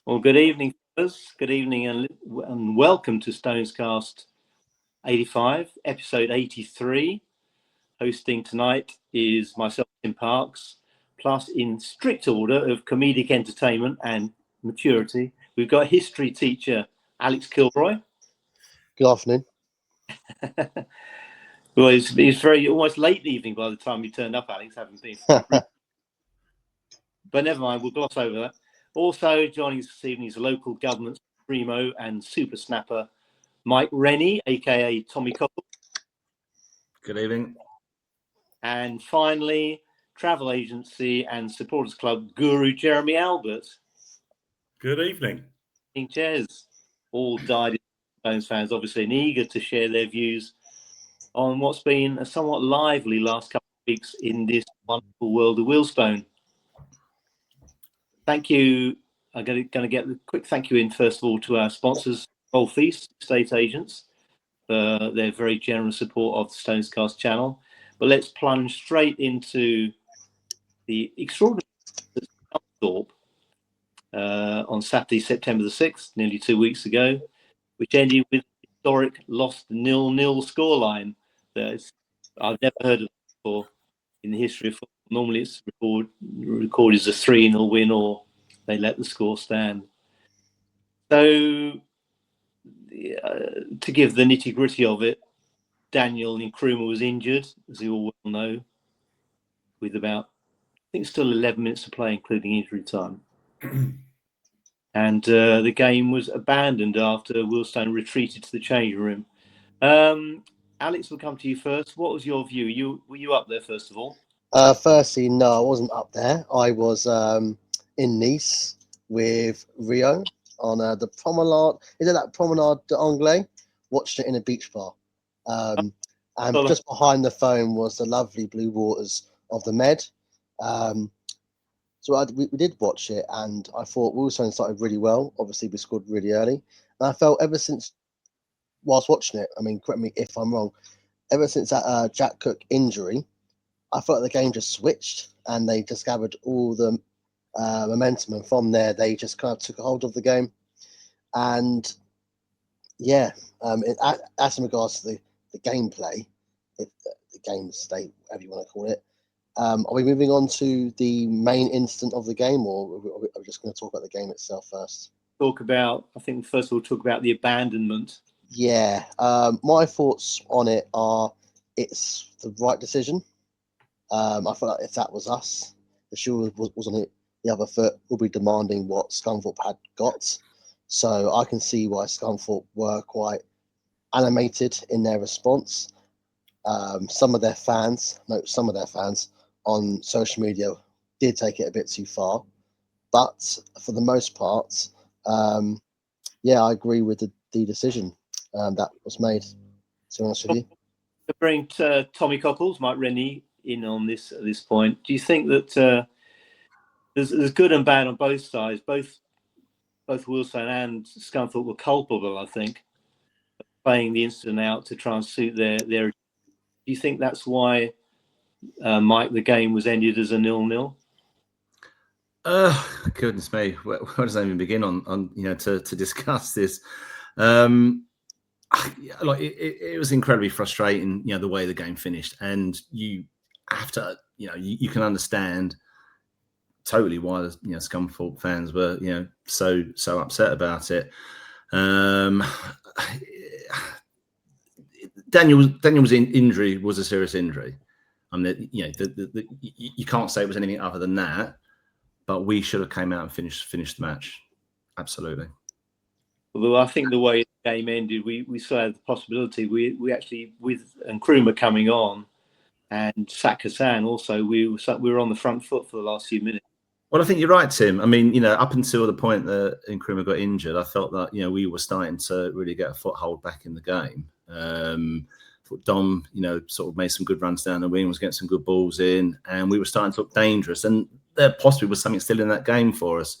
Well, good evening, fellas. Good evening and welcome to StonesCast 85, episode 83. Hosting tonight is myself, Tim Parks, plus in strict order of comedic entertainment and maturity, we've got history teacher Alex Kilroy. Good afternoon. Well, it's very almost late evening by the time you turned up, Alex, haven't been. But never mind, we'll gloss over that. Also joining us this evening is local government primo and super snapper Mike Renny, aka Tommy Copple. Good evening. And finally, travel agency and supporters club guru Renny Albert. Good evening. Jez, all dyed Stones fans, obviously, and eager to share their views on what's been a somewhat lively last couple of weeks in this wonderful world of Wealdstone. Thank you. I'm going to get a quick thank you in, first of all, to our sponsors, Golf East Estate Agents, for their very generous support of the StonesCast channel. But let's plunge straight into the extraordinary Scunthorpe on Saturday, September the 6th, nearly 2 weeks ago, which ended with the historic lost 0-0 scoreline that I've never heard of before in the history of football. Normally it's recorded as a 3-0 win, or they let the score stand. So to give the nitty-gritty of it, Daniel Nkrumah was injured, as you all well know, with about, I think, still 11 minutes to play, including injury time. And the game was abandoned after Wealdstone retreated to the changing room. Alex, we'll come to you first. What was your view? Were you up there, first of all? Firstly, no, I wasn't up there. I was in Nice with Rio on the Promenade. Is it that Promenade d'Anglais? Watched it in a beach bar. And just behind the phone was the lovely blue waters of the Med. So we did watch it, and I thought Wealdstone started really well. Obviously, we scored really early. And I felt ever since, whilst watching it, I mean, correct me if I'm wrong, ever since that Jack Cook injury, I felt the game just switched, and they just gathered all the momentum, and from there they just kind of took a hold of the game. And yeah, as in regards to the gameplay, the game state, whatever you want to call it, are we moving on to the main incident of the game, or are we just going to talk about the game itself first? I think first of all, talk about the abandonment. Yeah, my thoughts on it are it's the right decision. I feel like if that was us, the shoe was on the other foot, we'll be demanding what Scunthorpe had got. So I can see why Scunthorpe were quite animated in their response. Some of their fans on social media did take it a bit too far. But for the most part, yeah, I agree with the decision that was made, to be honest with you. To bring Tommy Cockles, Mike Renny, in on this at this point, do you think that there's good and bad on both sides? Both Wealdstone and Scunthorpe were culpable, I think, of playing the incident out to try and suit their. Do you think that's why, Mike, the game was ended as a 0-0? Goodness me, where does I even begin on to discuss this? Like it was incredibly frustrating, the way the game finished, and you have to, you can understand totally why Scunthorpe fans were, so upset about it. Daniel's injury was a serious injury. I mean, you can't say it was anything other than that. But we should have came out and finished the match. Absolutely. Although I think the way the game ended, we still had the possibility. We actually, with Nkrumah coming on and Sak Hassan also, we were on the front foot for the last few minutes. Well, I think you're right, Tim. I mean, up until the point that Nkrumah got injured, I felt that we were starting to really get a foothold back in the game. Dom, sort of made some good runs down the wing, was getting some good balls in, and we were starting to look dangerous. And there possibly was something still in that game for us.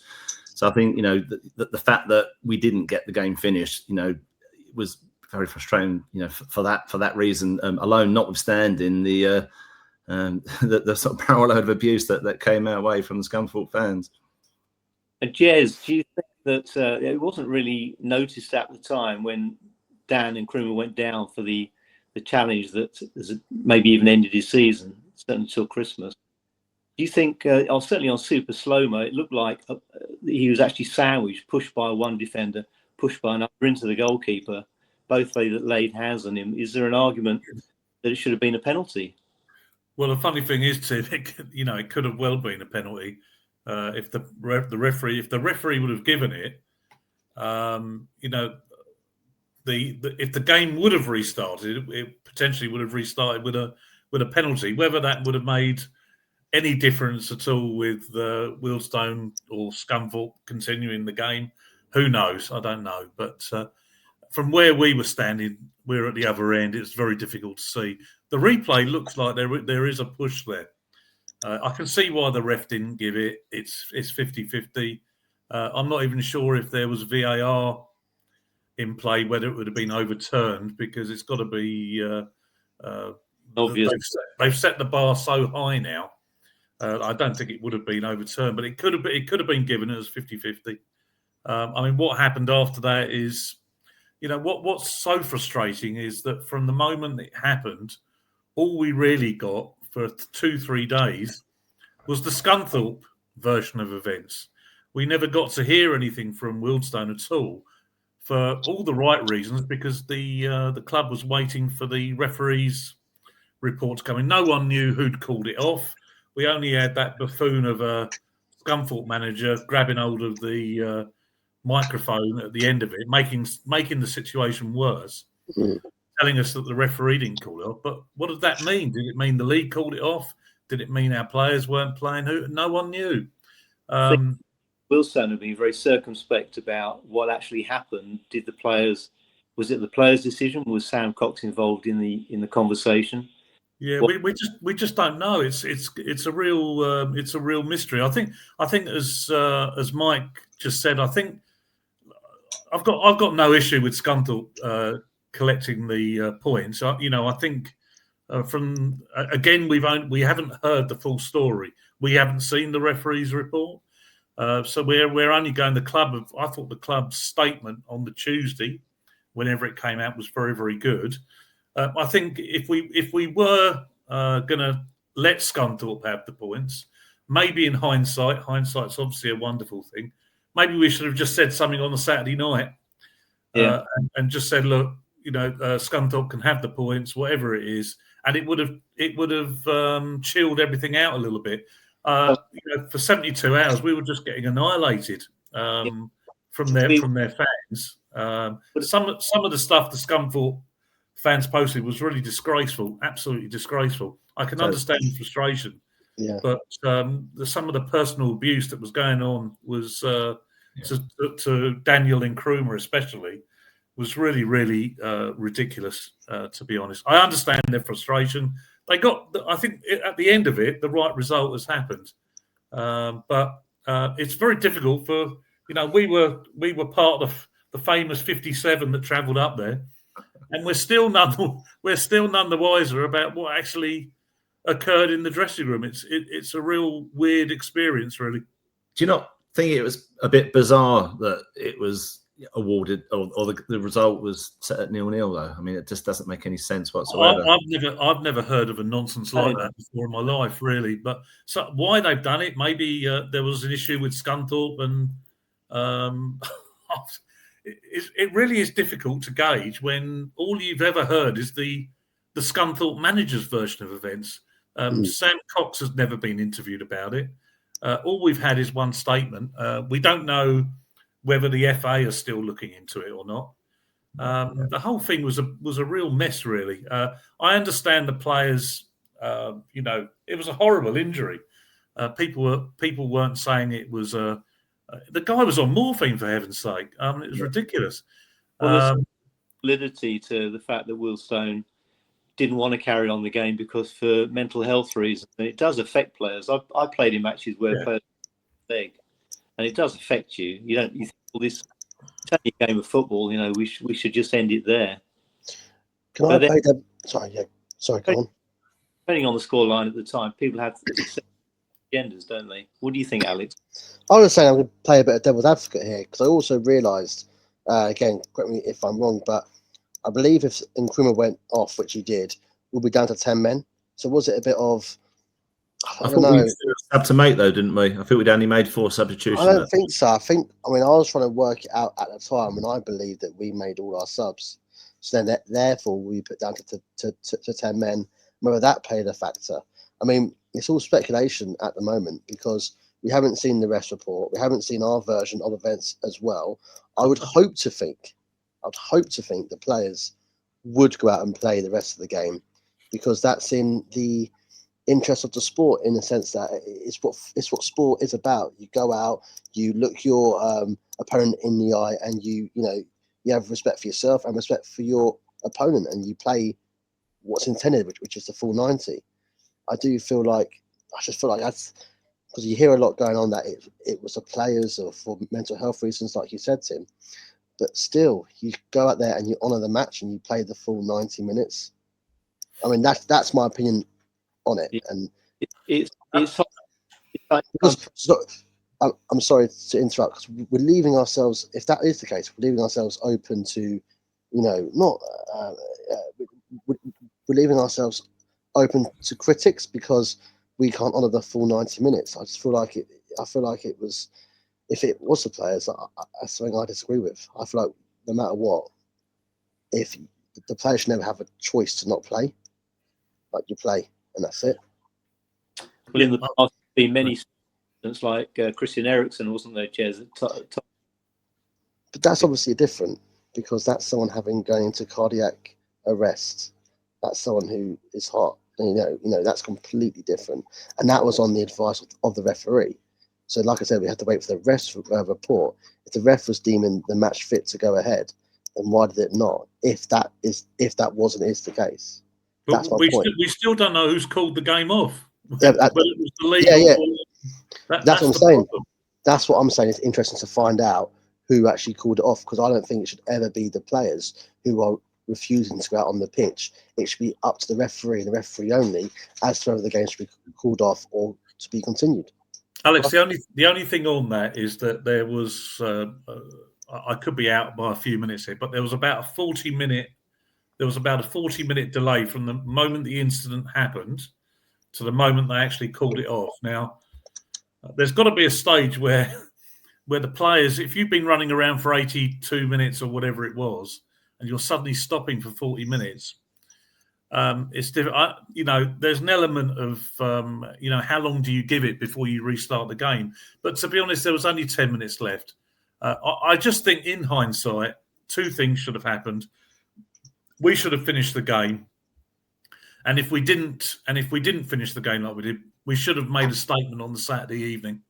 So I think, the fact that we didn't get the game finished, was very frustrating, for that reason alone, notwithstanding the sort of barrel load of abuse that came our way from the Scunthorpe fans. And Jez, do you think that it wasn't really noticed at the time when Dan and Nkrumah went down for the challenge that has maybe even ended his season, certainly until Christmas. Do you think, certainly on Super Slow-Mo, it looked like he was actually sandwiched, pushed by one defender, pushed by another into the goalkeeper, both laid hands on him. Is there an argument that it should have been a penalty? Well, the funny thing is, Tim, it could have well been a penalty if the referee would have given it. If the game would have restarted, it potentially would have restarted with a penalty. Whether that would have made any difference at all with Wealdstone or Scunthorpe continuing the game, who knows? I don't know. But from where we were standing, we're at the other end. It's very difficult to see. The replay looks like there is a push there. I can see why the ref didn't give it. It's 50-50. I'm not even sure if there was VAR in play, whether it would have been overturned, because it's got to be obvious. They've set the bar so high now. I don't think it would have been overturned, but it could have been given as 50-50. What happened after that is, what's so frustrating is that from the moment it happened, all we really got for 2-3 days was the Scunthorpe version of events. We never got to hear anything from Wealdstone at all, for all the right reasons, because the club was waiting for the referee's report to come in. No one knew who'd called it off. We only had that buffoon of a Scunthorpe manager grabbing hold of the microphone at the end of it, making the situation worse, telling us that the referee didn't call it off. But what did that mean? Did it mean the league called it off? Did it mean our players weren't playing? No one knew. Wealdstone have been very circumspect about what actually happened. Was it the players' decision? Was Sam Cox involved in the conversation? Yeah, we just don't know. It's a real mystery. I think as Mike just said, I think I've got no issue with Scunthorpe collecting the points. I think from again we haven't heard the full story. We haven't seen the referee's report, so we're only going the club. I thought the club's statement on the Tuesday, whenever it came out, was very, very good. I think if we were going to let Scunthorpe have the points, maybe in hindsight's obviously a wonderful thing. Maybe we should have just said something on the Saturday night, and just said, look, Scunthorpe can have the points, whatever it is, and it would have chilled everything out a little bit. For 72 hours, we were just getting annihilated from their fans. Some of the stuff the Scunthorpe fans posted was really disgraceful, absolutely disgraceful. I can understand the frustration, but some of the personal abuse that was going on was to Daniel and Nkrumah especially was really, really ridiculous, to be honest. I understand their frustration. I think at the end of it, the right result has happened, but it's very difficult for we were part of the famous 57 that travelled up there. And we're still none the wiser about what actually occurred in the dressing room. It's a real weird experience, really. Do you not think it was a bit bizarre that it was awarded or the result was set at 0-0 though? I mean, it just doesn't make any sense whatsoever. I've never heard of a nonsense like that before in my life, really. But so why they've done it? Maybe there was an issue with Scunthorpe, and it really is difficult to gauge when all you've ever heard is the Scunthorpe manager's version of events. Sam Cox has never been interviewed about it. All we've had is one statement. We don't know whether the FA are still looking into it or not. The whole thing was a real mess, really. I understand the players. It was a horrible injury. People weren't saying it was a. The guy was on morphine, for heaven's sake. It was ridiculous. Well, there's validity to the fact that Wealdstone didn't want to carry on the game because for mental health reasons. And it does affect players. I played in matches where players leg, and it does affect you. You think, well, this is only a game of football. We should just end it there. Can I play Sorry, go on. Depending on the scoreline at the time, people had agendas, don't they? What do you think, Alex? I was saying I'm going to play a bit of devil's advocate here because I also realised, again, correct me if I'm wrong, but I believe if Nkrumah went off, which he did, we'll be down to 10 men. So was it a bit of, I don't know. We still had to make though, didn't we? I think we'd only made 4 substitutions. I don't think so. I was trying to work it out at the time, and I believe that we made all our subs. So then, therefore, we put down to 10 men. Whether that played a factor, I mean, it's all speculation at the moment because we haven't seen the rest report. We haven't seen our version of events as well. I would hope to think the players would go out and play the rest of the game because that's in the interest of the sport, in the sense that it's what sport is about. You go out, you look your opponent in the eye, and you have respect for yourself and respect for your opponent, and you play what's intended, which is the full 90. I just feel like that's because you hear a lot going on that it was the players or for mental health reasons, like you said, Tim. But still, you go out there and you honour the match and you play the full 90 minutes. I mean, that's my opinion on it. And it's because, I'm sorry to interrupt, because we're leaving ourselves, if that is the case, we're leaving ourselves open to, we're leaving ourselves open to critics because we can't honour the full 90 minutes. I feel like it was, if it was the players, that's something I disagree with. I feel like no matter what, if the players should never have a choice to not play, like you play, and that's it. Well, in the past, there's been many instances like Christian Eriksen, wasn't there, Jez? But that's obviously different because that's someone going into cardiac arrest. That's someone who is hot. That's completely different. And that was on the advice of the referee. So, like I said, we had to wait for the ref report. If the ref was deeming the match fit to go ahead, then why did it not? If that is the case, but that's my point. We still don't know who's called the game off. Yeah, it was the league that's what I'm saying. Problem. That's what I'm saying. It's interesting to find out who actually called it off, because I don't think it should ever be the players who are refusing to go out on the pitch. It should be up to the referee and the referee only as to whether the game should be called off or to be continued. Alex, the only thing on that is that there was I could be out by a few minutes here, but there was about a 40-minute delay from the moment the incident happened to the moment they actually called it off. Now, there's got to be a stage where the players, if you've been running around for 82 minutes or whatever it was, and you're suddenly stopping for 40 minutes, it's different. There's an element of, how long do you give it before you restart the game? But to be honest, there was only 10 minutes left. I just think, in hindsight, two things should have happened. We should have finished the game, and if we didn't finish the game like we did, we should have made a statement on the Saturday evening,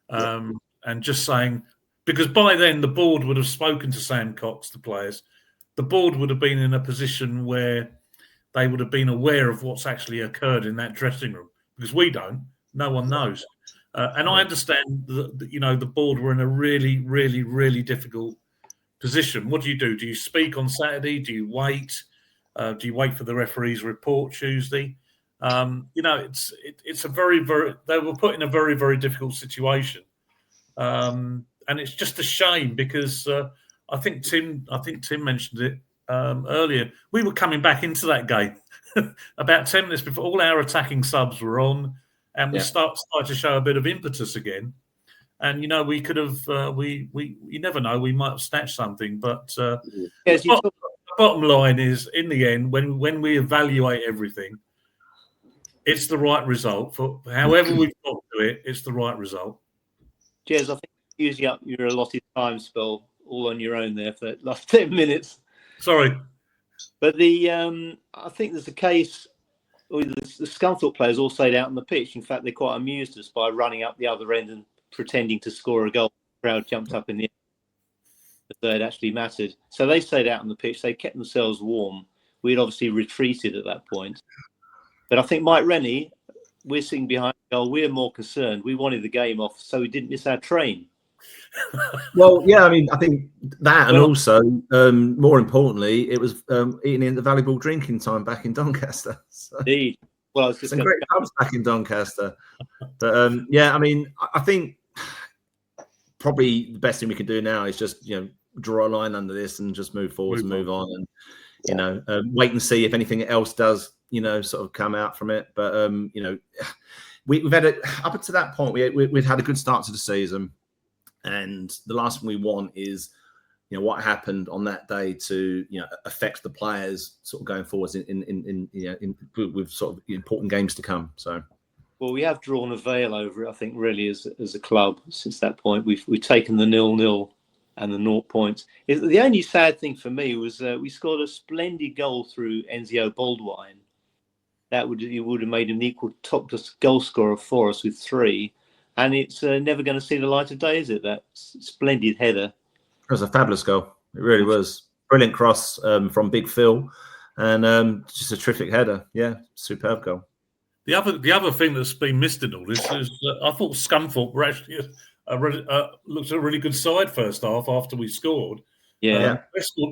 and just saying, because by then the board would have spoken to Sam Cox, the players. The board would have been in a position where they would have been aware of what's actually occurred in that dressing room, because we don't. No one knows. And I understand that, the board were in a really, really, really difficult position. What do? Do you speak on Saturday? Do you wait? Do you wait for the referee's report Tuesday? It's a very, very, they were put in a very, very difficult situation. And it's just a shame because I think Tim mentioned it earlier. We were coming back into that game about 10 minutes before all our attacking subs were on, and we started to show a bit of impetus again. And we could have, you never know, we might have snatched something. But the bottom line is, in the end, when we evaluate everything, it's the right result. For however we've got to it, it's the right result. Jez, I think you're using up your allotted time spell all on your own there for the last 10 minutes. Sorry. But I think there's a case, the Scunthorpe players all stayed out on the pitch. In fact, they quite amused us by running up the other end and pretending to score a goal. The crowd jumped up in the air as though it actually mattered. So they stayed out on the pitch. They kept themselves warm. We'd obviously retreated at that point. But I think Mike Rennie, we're sitting behind the goal. We're more concerned. We wanted the game off so we didn't miss our train. Well, yeah, I mean, I think that, and also, more importantly, it was eating in the valuable drinking time back in Doncaster. So. Indeed. Well, I was just Some going great pubs back in Doncaster. But yeah, I mean, I think probably the best thing we can do now is just, draw a line under this and just move forward and move on. And, wait and see if anything else does, sort of come out from it. But, we've had up to that point, we'd had a good start to the season. And the last thing we want is, what happened on that day to, affect the players sort of going forwards with sort of important games to come. So, well, we have drawn a veil over it, I think, really, as a club since that point. We've taken the 0-0 and the 0 points. The only sad thing for me was we scored a splendid goal through Enzio Baldwin. You would have made an equal top goal scorer for us with 3, and it's never going to see the light of day, is it? That splendid header. It was a fabulous goal. It really was. Brilliant cross from Big Phil, and just a terrific header. Yeah, superb goal. The other thing that's been missed in all this is I thought Scunthorpe were actually looked a really good side first half after we scored. Yeah,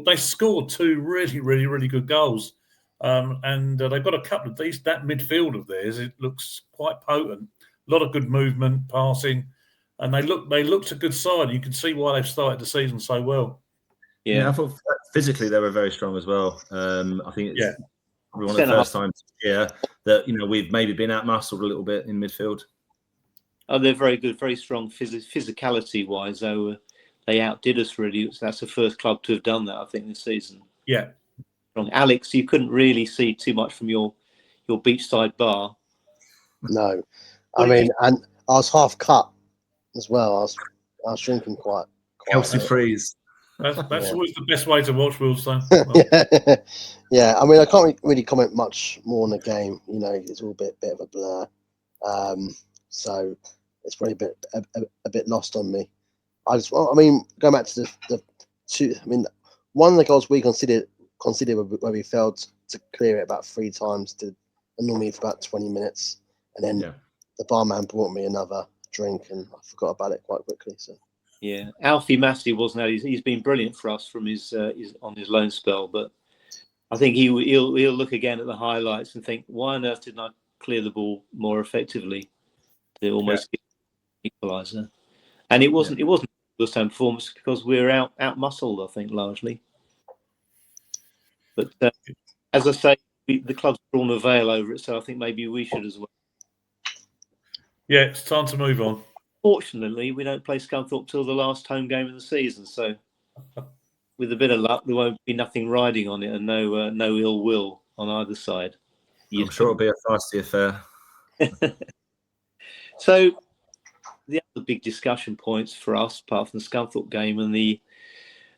they scored 2 really, really, really good goals, and they've got a couple of these. That midfield of theirs, it looks quite potent. A lot of good movement, passing. And they looked a good side. You can see why they've started the season so well. Yeah, I thought physically they were very strong as well. I think it's probably one of the first times that we've maybe been outmuscled a little bit in midfield. Oh, they're very good, very strong physicality wise. Though they outdid us really. That's the first club to have done that, I think, this season. Yeah. Alex, you couldn't really see too much from your beachside bar. No, I mean, and I was half cut as well. I was drinking quite Kelsey Freeze. That's always the best way to watch Wealdstone. Yeah, I mean, I can't really comment much more on the game. It's all a bit of a blur. So it's probably a bit lost on me. Going back to the 2. I mean, one of the goals we considered where we failed to clear it about 3 times to annoy me for about 20 minutes, and then the barman brought me another drink, and I forgot about it quite quickly. So yeah, Alfie Massey wasn't that. He's been brilliant for us from his on his loan spell, but I think he'll look again at the highlights and think, why on earth didn't I clear the ball more effectively to almost get an equaliser? And it wasn't the same performance because we were out muscled, I think, largely. But as I say, the club's drawn a veil over it, so I think maybe we should as well. Yeah, it's time to move on. Fortunately, we don't play Scunthorpe till the last home game of the season, so with a bit of luck, there won't be nothing riding on it and no ill will on either side. I'm sure it'll be a feisty affair. So, the other big discussion points for us, apart from the Scunthorpe game and the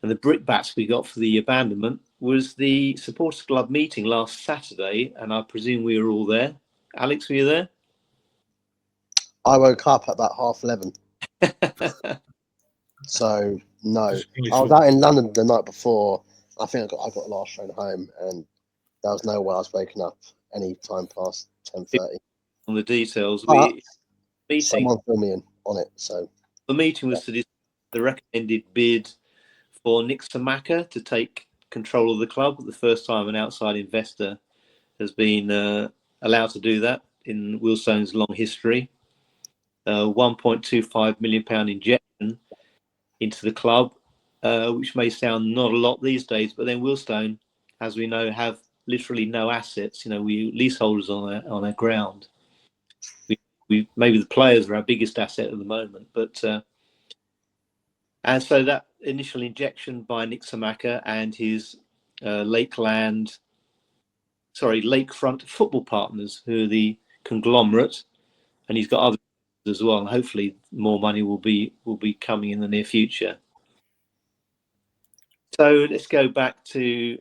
brickbats we got for the abandonment, was the supporters club meeting last Saturday, and I presume we were all there. Alex, were you there? I woke up at about 11:30. So no, I was out in London the night before. I think I got the last train home, and there was no way I was waking up any time past 10:30. On the details, someone filled me in on it. So the meeting was to discuss the recommended bid for Nick Samaka to take control of the club. The first time an outside investor has been allowed to do that in Wealdstone's long history. £1.25 million injection into the club, which may sound not a lot these days, but then Wealdstone, as we know, have literally no assets. We leaseholders on our ground. We maybe the players are our biggest asset at the moment, but and so that initial injection by Nick Samaka and his lakefront football partners, who are the conglomerate, and he's got other as well, and hopefully more money will be coming in the near future. So let's go back to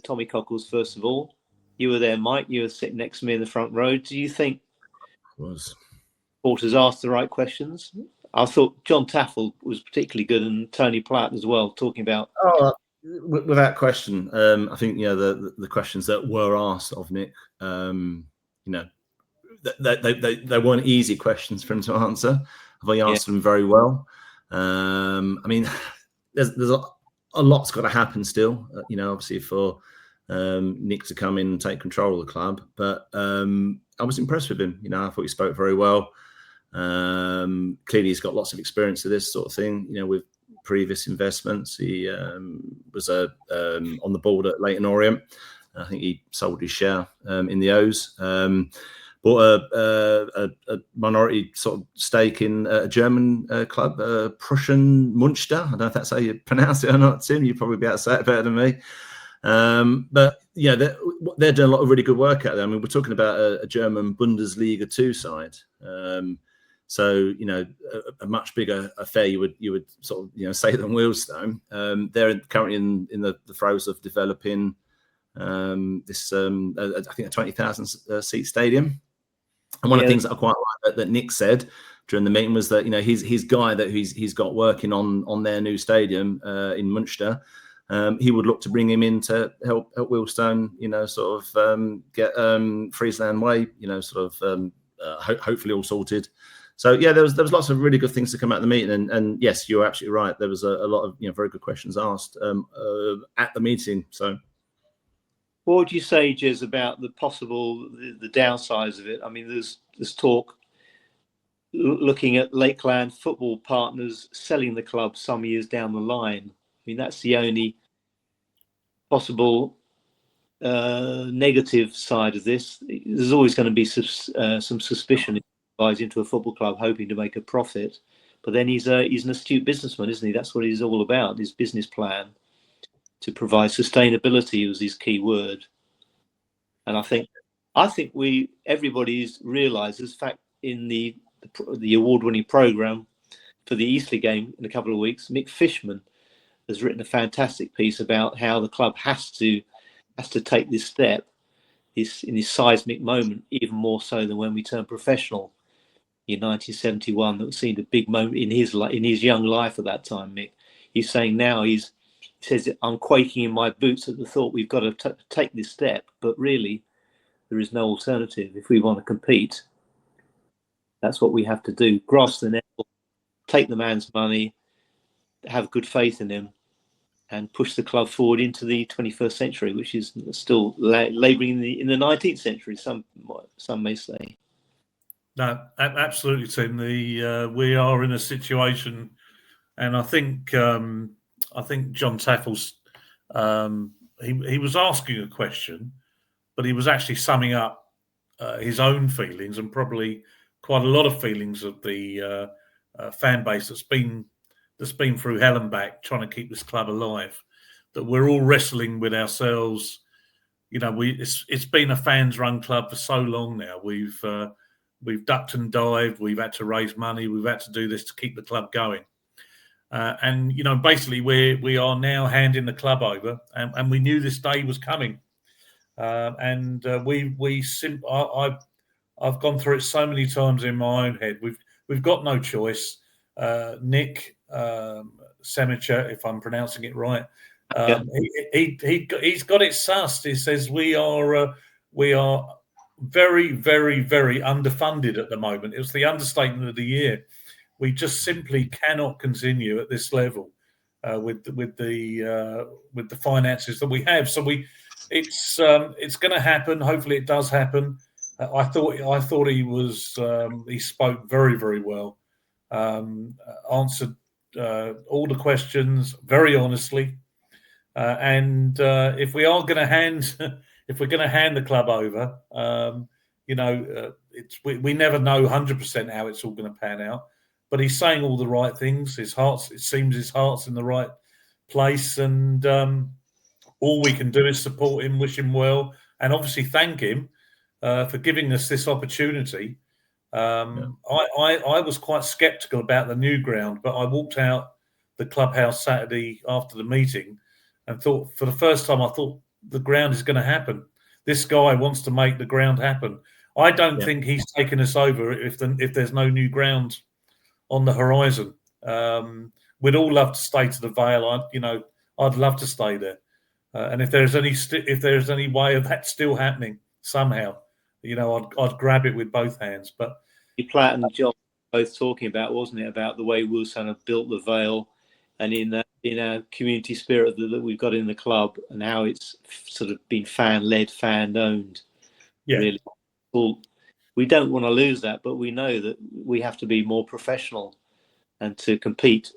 Tommy Cockles first of all. You were there, Mike. You were sitting next to me in the front row. Do you think supporters asked the right questions? I thought John Taffel was particularly good, and Tony Platt as well, talking about. Oh, without question. I think the questions that were asked of Nick, they weren't easy questions for him to answer. He answered them very well. I mean, there's a lot's got to happen still. Obviously for Nick to come in and take control of the club. But I was impressed with him. I thought he spoke very well. Clearly, he's got lots of experience of this sort of thing. With previous investments, he was on the board at Leyton Orient. I think he sold his share in the O's. Bought a minority sort of stake in a German club, Prussian Munster. I don't know if that's how you pronounce it or not, Tim. You'd probably be able to say it better than me. But yeah, they're doing a lot of really good work out there. I mean, we're talking about a German Bundesliga 2 side. So a much bigger affair you would sort of say than Wealdstone. They're currently in the throes of developing this I think a 20,000 seat stadium. And one of the things that I quite like that Nick said during the meeting was that his guy that he's got working on their new stadium in Munster. He would look to bring him in to help Wealdstone, sort of get Friesland Way, hopefully all sorted. So yeah, there was lots of really good things to come out of the meeting, and yes, you're absolutely right. There was a lot of very good questions asked at the meeting. So, what would you say, Jez, about the downsides of it? I mean, there's talk looking at Lakeland Football Partners selling the club some years down the line. I mean, that's the only possible negative side of this. There's always going to be some suspicion if he buys into a football club hoping to make a profit. But then he's an astute businessman, isn't he? That's what he's all about, his business plan to provide sustainability was his key word. And I think everybody's realised, in fact, in the award-winning programme for the Eastleigh game in a couple of weeks, Mick Fishman has written a fantastic piece about how the club has to take this step in this seismic moment, even more so than when we turned professional in 1971. That seemed a big moment in his young life at that time. Mick, he's saying now he says, I'm quaking in my boots at the thought we've got to take this step, but really there is no alternative. If we want to compete, that's what we have to do. Grasp the nettle, take the man's money, have good faith in him, and push the club forward into the 21st century, which is still labouring in the 19th century, some may say. No, absolutely, Tim. We are in a situation, and I think John Tackles, he was asking a question, but he was actually summing up his own feelings and probably quite a lot of feelings of the fan base that's been through hell and back trying to keep this club alive. That we're all wrestling with ourselves. It's been a fans-run club for so long now. We've ducked and dived. We've had to raise money. We've had to do this to keep the club going. And basically, we are now handing the club over, and we knew this day was coming. I've gone through it so many times in my own head. We've got no choice. Nick Semicher, if I'm pronouncing it right, he's got it sussed. He says we are very, very, very underfunded at the moment. It was the understatement of the year. We just simply cannot continue at this level with the finances that we have. So it's going to happen. Hopefully, it does happen. I thought he spoke very, very well. Answered all the questions very honestly. And if we're going to hand the club over, we never know 100% how it's all going to pan out. But he's saying all the right things. It seems his heart's in the right place, and all we can do is support him, wish him well, and obviously thank him for giving us this opportunity. I was quite sceptical about the new ground, but I walked out the clubhouse Saturday after the meeting and thought, for the first time, I thought the ground is going to happen. This guy wants to make the ground happen. I don't think he's taken us over if there's no new ground on the horizon. We'd all love to stay to the Vale. I'd love to stay there. And if there's any way of that still happening somehow, I'd grab it with both hands. But Platt and John both talking about, wasn't it, about the way Wealdstone have built the Vale, and in our community spirit that we've got in the club, and how it's sort of been fan-led, fan-owned. Yeah. Really, well, we don't want to lose that, but we know that we have to be more professional and to compete.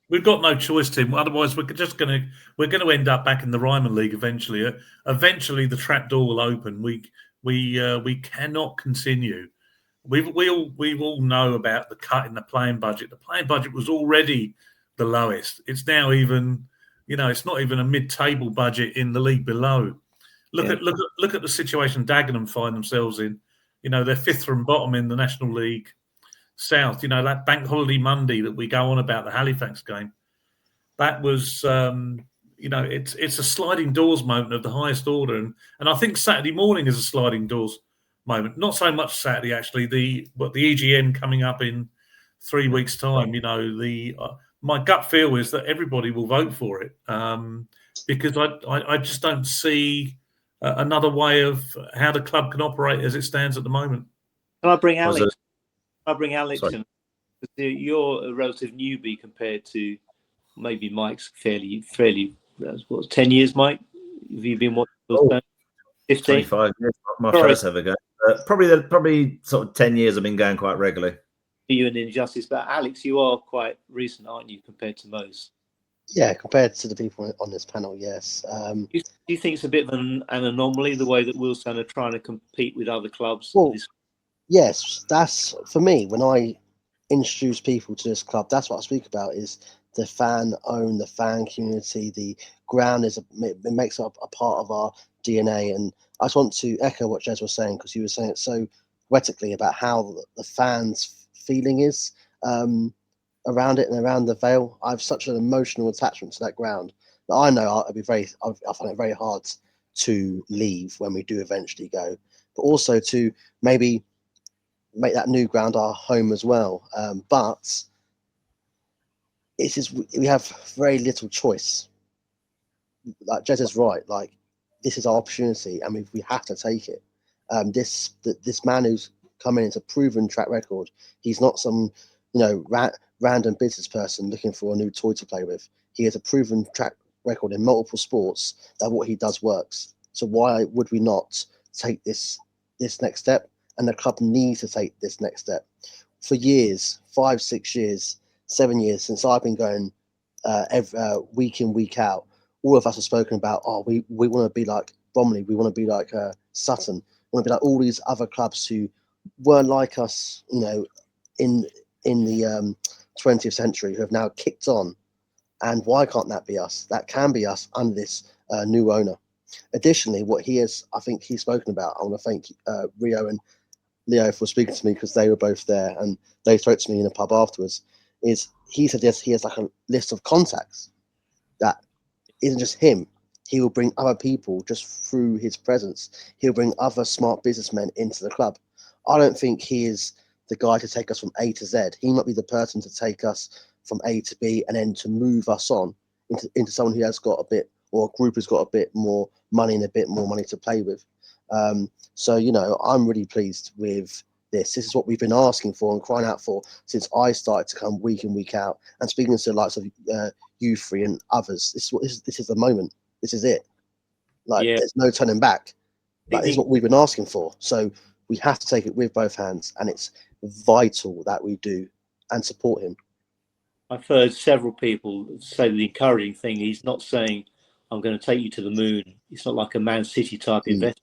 We've got no choice, Tim. Otherwise, we're going to end up back in the Ryman League eventually. Eventually, the trapdoor will open. We cannot continue. We all know about the cut in the playing budget. The playing budget was already the lowest. It's now even, it's not even a mid-table budget in the league below. Look at the situation Dagenham find themselves in. They're fifth from bottom in the National League South. That Bank Holiday Monday that we go on about, the Halifax game. That was, it's a sliding doors moment of the highest order, and I think Saturday morning is a sliding doors moment. Not so much Saturday, actually. The EGN coming up in 3 weeks' time. My gut feel is that everybody will vote for it, because I just don't see another way of how the club can operate as it stands at the moment. Can I bring Alex? In. You're a relative newbie compared to maybe Mike's fairly. What, 10 years, Mike? Have you been watching? 15? 25 years. My first ever go. Probably sort of 10 years I've been going quite regularly. You an injustice, but Alex, you are quite recent, aren't you, compared to most? Yeah, compared to the people on this panel, yes. Do you think it's a bit of an anomaly, the way that Wealdstone are trying to compete with other clubs? Well, yes, that's, for me, when I introduce people to this club, that's what I speak about, is the fan-owned, the fan community. The ground it makes up a part of our DNA. And I just want to echo what Jez was saying, because he was saying it so poetically about how the fans' feeling is around it and around the Vale. I have such an emotional attachment to that ground that I know I find it very hard to leave when we do eventually go, but also to maybe make that new ground our home as well. But it's just, we have very little choice. Like Jez is right, like this is our opportunity and we have to take it. This man who's come in, it's a proven track record. He's not some random business person looking for a new toy to play with. He has a proven track record in multiple sports that what he does works. So why would we not take this next step? And the club needs to take this next step. For years, 5, 6 years, 7 years, since I've been going week in, week out, all of us have spoken about, we want to be like Bromley, we want to be like Sutton, we want to be like all these other clubs who weren't like us, in the 20th century, who have now kicked on. And why can't that be us? That can be us under this new owner. Additionally, what I think he's spoken about, I want to thank Rio and Leo for speaking to me, because they were both there and they spoke to me in a pub afterwards, is he said yes, he has like a list of contacts that isn't just him. He will bring other people just through his presence. He'll bring other smart businessmen into the club. I don't think he is the guy to take us from A to Z. He might be the person to take us from A to B and then to move us on into someone who has got a bit, or a group who's got a bit more money and a bit more money to play with. So, I'm really pleased with this. This is what we've been asking for and crying out for since I started to come week in, week out. And speaking to the likes of you three and others, this is the moment. This is it. There's no turning back. This is what we've been asking for. So we have to take it with both hands, and it's vital that we do and support him. I've heard several people say the encouraging thing. He's not saying, I'm going to take you to the moon. It's not like a Man City type investment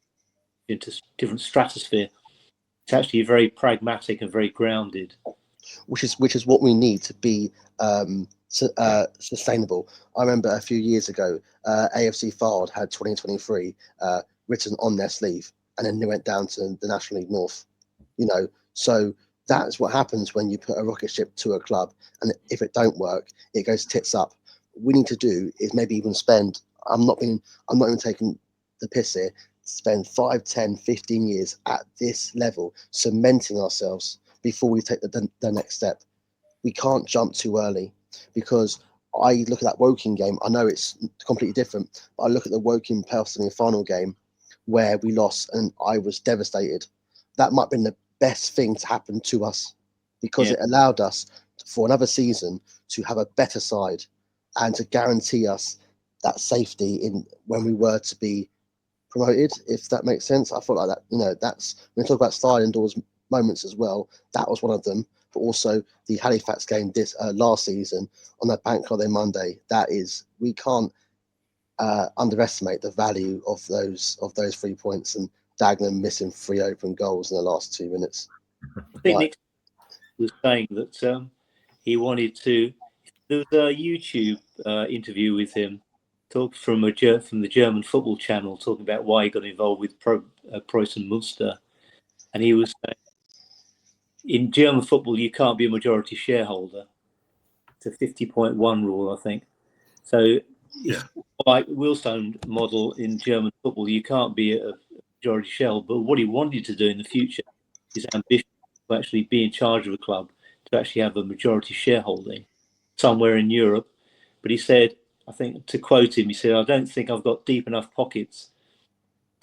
into different stratosphere. It's actually very pragmatic and very grounded. Which is what we need to be sustainable. I remember a few years ago, AFC Fylde had 2023 written on their sleeve, and then they went down to the National League North. So that's what happens when you put a rocket ship to a club, and if it don't work, it goes tits up. What we need to do is maybe even spend, I'm not even taking the piss here, spend 5, 10, 15 years at this level, cementing ourselves before we take the next step. We can't jump too early, because I look at that Woking game. I know it's completely different, but I look at the Woking Pale semi-final game where we lost and I was devastated. That might have been the best thing to happen to us, because it allowed us for another season to have a better side and to guarantee us that safety in when we were to be promoted, if that makes sense. I felt like that, that's when we talk about sliding doors moments as well. That was one of them, but also the Halifax game this last season on that bank holiday Monday. We can't underestimate the value of those 3 points, and Dagenham missing 3 open goals in the last 2 minutes. I think Nick was saying that he wanted to. There was a YouTube interview with him, from the German football channel, talking about why he got involved with Preußen Münster, and he was saying, in German football you can't be a majority shareholder. It's a 50.1 rule, I think. So it's like Wealdstone model in German football. You can't be a majority shareholder. But what he wanted to do in the future, his ambition to actually be in charge of a club, to actually have a majority shareholding somewhere in Europe. But he said, I think, to quote him, he said, I don't think I've got deep enough pockets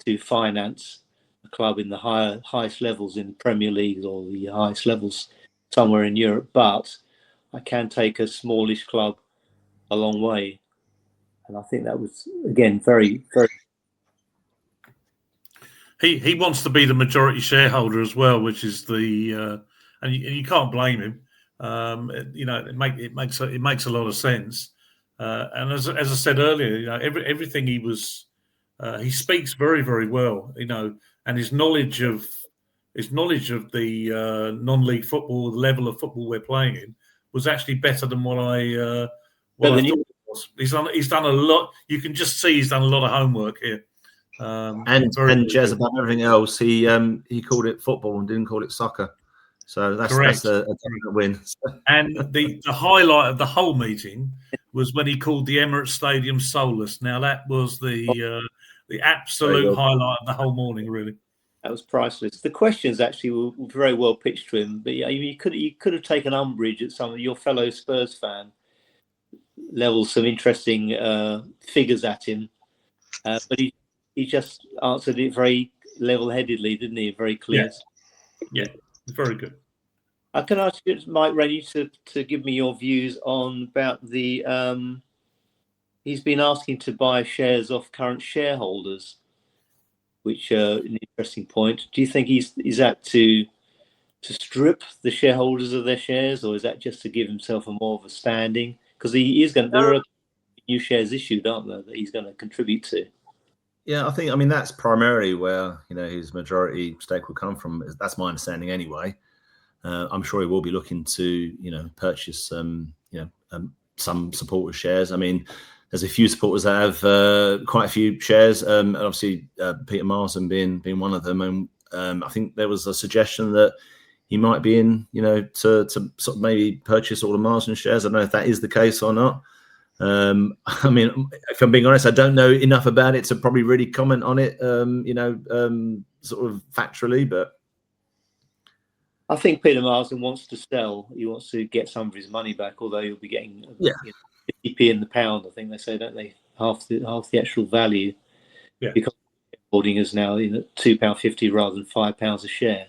to finance a club in the highest levels in the Premier League or the highest levels somewhere in Europe, but I can take a smallish club a long way. And I think that was, again, very, very... He wants to be the majority shareholder as well, which is the... and you can't blame him. It makes a lot of sense. And as I said earlier, everything he speaks very, very well, and his knowledge of the non-league football, the level of football we're playing in, was actually better than what I thought it was. He's done a lot. You can just see he's done a lot of homework here. And Jez, about everything else, he called it football and didn't call it soccer. So that's a definite win. And the highlight of the whole meeting was when he called the Emirates Stadium soulless. Now that was the absolute highlight of the whole morning, really. That was priceless. The questions actually were very well pitched to him, but you could have taken umbrage at some of your fellow Spurs fan level some interesting figures at him, but he just answered it very level-headedly, didn't he? Very clear. Yeah, very good. I can ask you, Mike Rennie, to give me your views about the. He's been asking to buy shares off current shareholders, which an interesting point. Do you think is that to strip the shareholders of their shares, or is that just to give himself more of a standing? Because he is going. There are new shares issued, aren't there, that he's going to contribute to? Yeah, I mean that's primarily where his majority stake will come from. That's my understanding anyway. I'm sure he will be looking to purchase some supporters' shares. I mean, there's a few supporters that have quite a few shares, and obviously Peter Marsden being one of them. And I think there was a suggestion that he might be in, to sort of maybe purchase all the Marsden shares. I don't know if that is the case or not. I mean, if I'm being honest, I don't know enough about it to probably really comment on it, sort of factually. But I think Peter Marsden wants to sell. He wants to get some of his money back, although he'll be getting 50p in the pound. I think they say, don't they? Half the actual value. Yeah. Because holding is now in at £2.50 rather than £5 a share.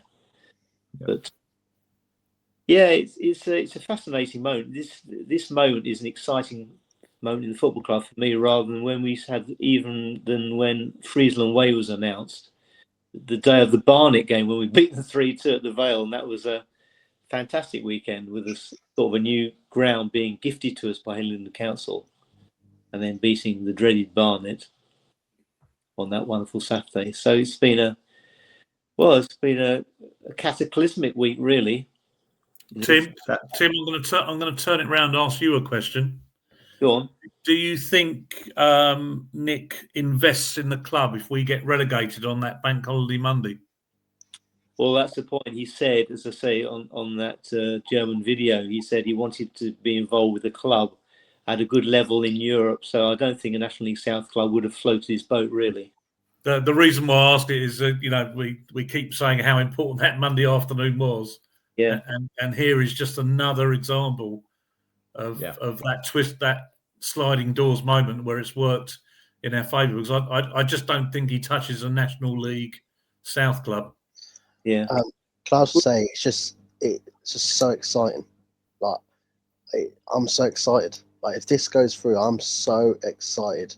Yeah. But yeah, it's a fascinating moment. This moment is an exciting moment in the football club for me, rather than when when Friesland Way was announced, the day of the Barnet game when we beat them 3-2 at the Vale, and that was a fantastic weekend with a sort of a new ground being gifted to us by Hillingdon Council, and then beating the dreaded Barnet on that wonderful Saturday. So it's been a cataclysmic week, really. Tim, I'm going to turn it round and ask you a question. Go on. Do you think Nick invests in the club if we get relegated on that bank holiday Monday? Well, that's the point. He said, as I say, on that German video, he said he wanted to be involved with the club at a good level in Europe. So I don't think a National League South club would have floated his boat, really. The reason why I ask it is that, we keep saying how important that Monday afternoon was. Yeah. And here is just another example of that twist, that sliding doors moment where it's worked in our favour, because I just don't think he touches a National League South club. Yeah. Can I also say it's just so exciting. Like, I'm so excited. Like if this goes through, I'm so excited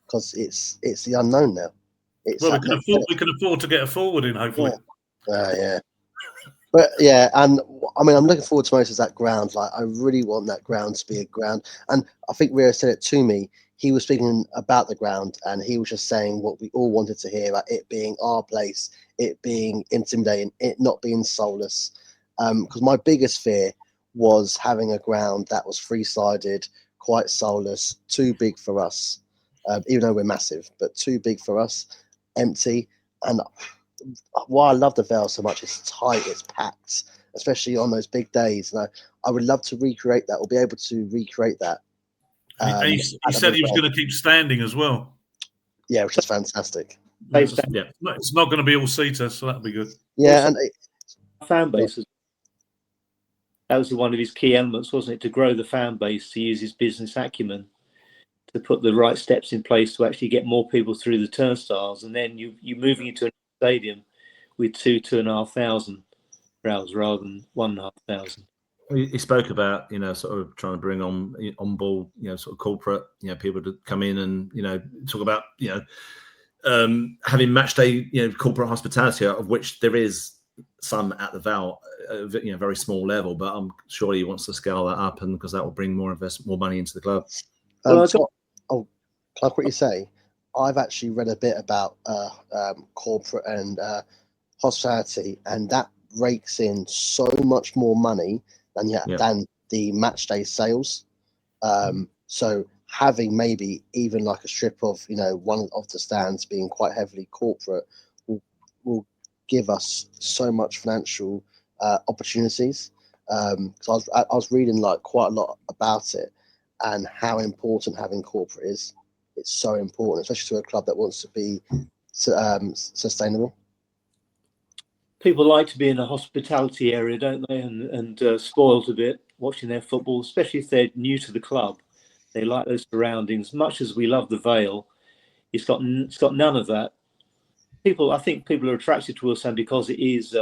because it's the unknown now. It's Well, we can afford to get a forward in, hopefully. Yeah. But yeah, and I mean, I'm looking forward to most of that ground. Like, I really want that ground to be a ground. And I think Rio said it to me. He was speaking about the ground, and he was just saying what we all wanted to hear about it being our place, it being intimidating, it not being soulless. Because my biggest fear was having a ground that was three-sided, quite soulless, too big for us, even though we're massive, but too big for us, empty. And why I love the Vale so much, it's tight, it's packed, especially on those big days. And I would love to recreate that, or be able to recreate that. He said he was going to keep standing as well. Yeah, which is fantastic. It's not going to be all seater, so that'll be good. Yeah, also, and fan base. That was one of his key elements, wasn't it? To grow the fan base, to use his business acumen, to put the right steps in place to actually get more people through the turnstiles, and then you're moving into a stadium with 2,500 crowds rather than 1,500. He spoke about, sort of trying to bring on board, sort of corporate, people to come in and, talk about, having match day, corporate hospitality, of which there is some at the Val, very small level, but I'm sure he wants to scale that up, and because that will bring more money into the club. can I quickly say, I've actually read a bit about corporate and hospitality, and that rakes in so much more money than the match day sales. So having maybe even like a strip of one of the stands being quite heavily corporate will give us so much financial opportunities. Because I was reading like quite a lot about it and how important having corporate is. It's so important, especially to a club that wants to be sustainable. People like to be in a hospitality area, don't they? And spoiled a bit watching their football, especially if they're new to the club. They like those surroundings. Much as we love the Vale, it's got none of that. I think people are attracted to Wealdstone because it is,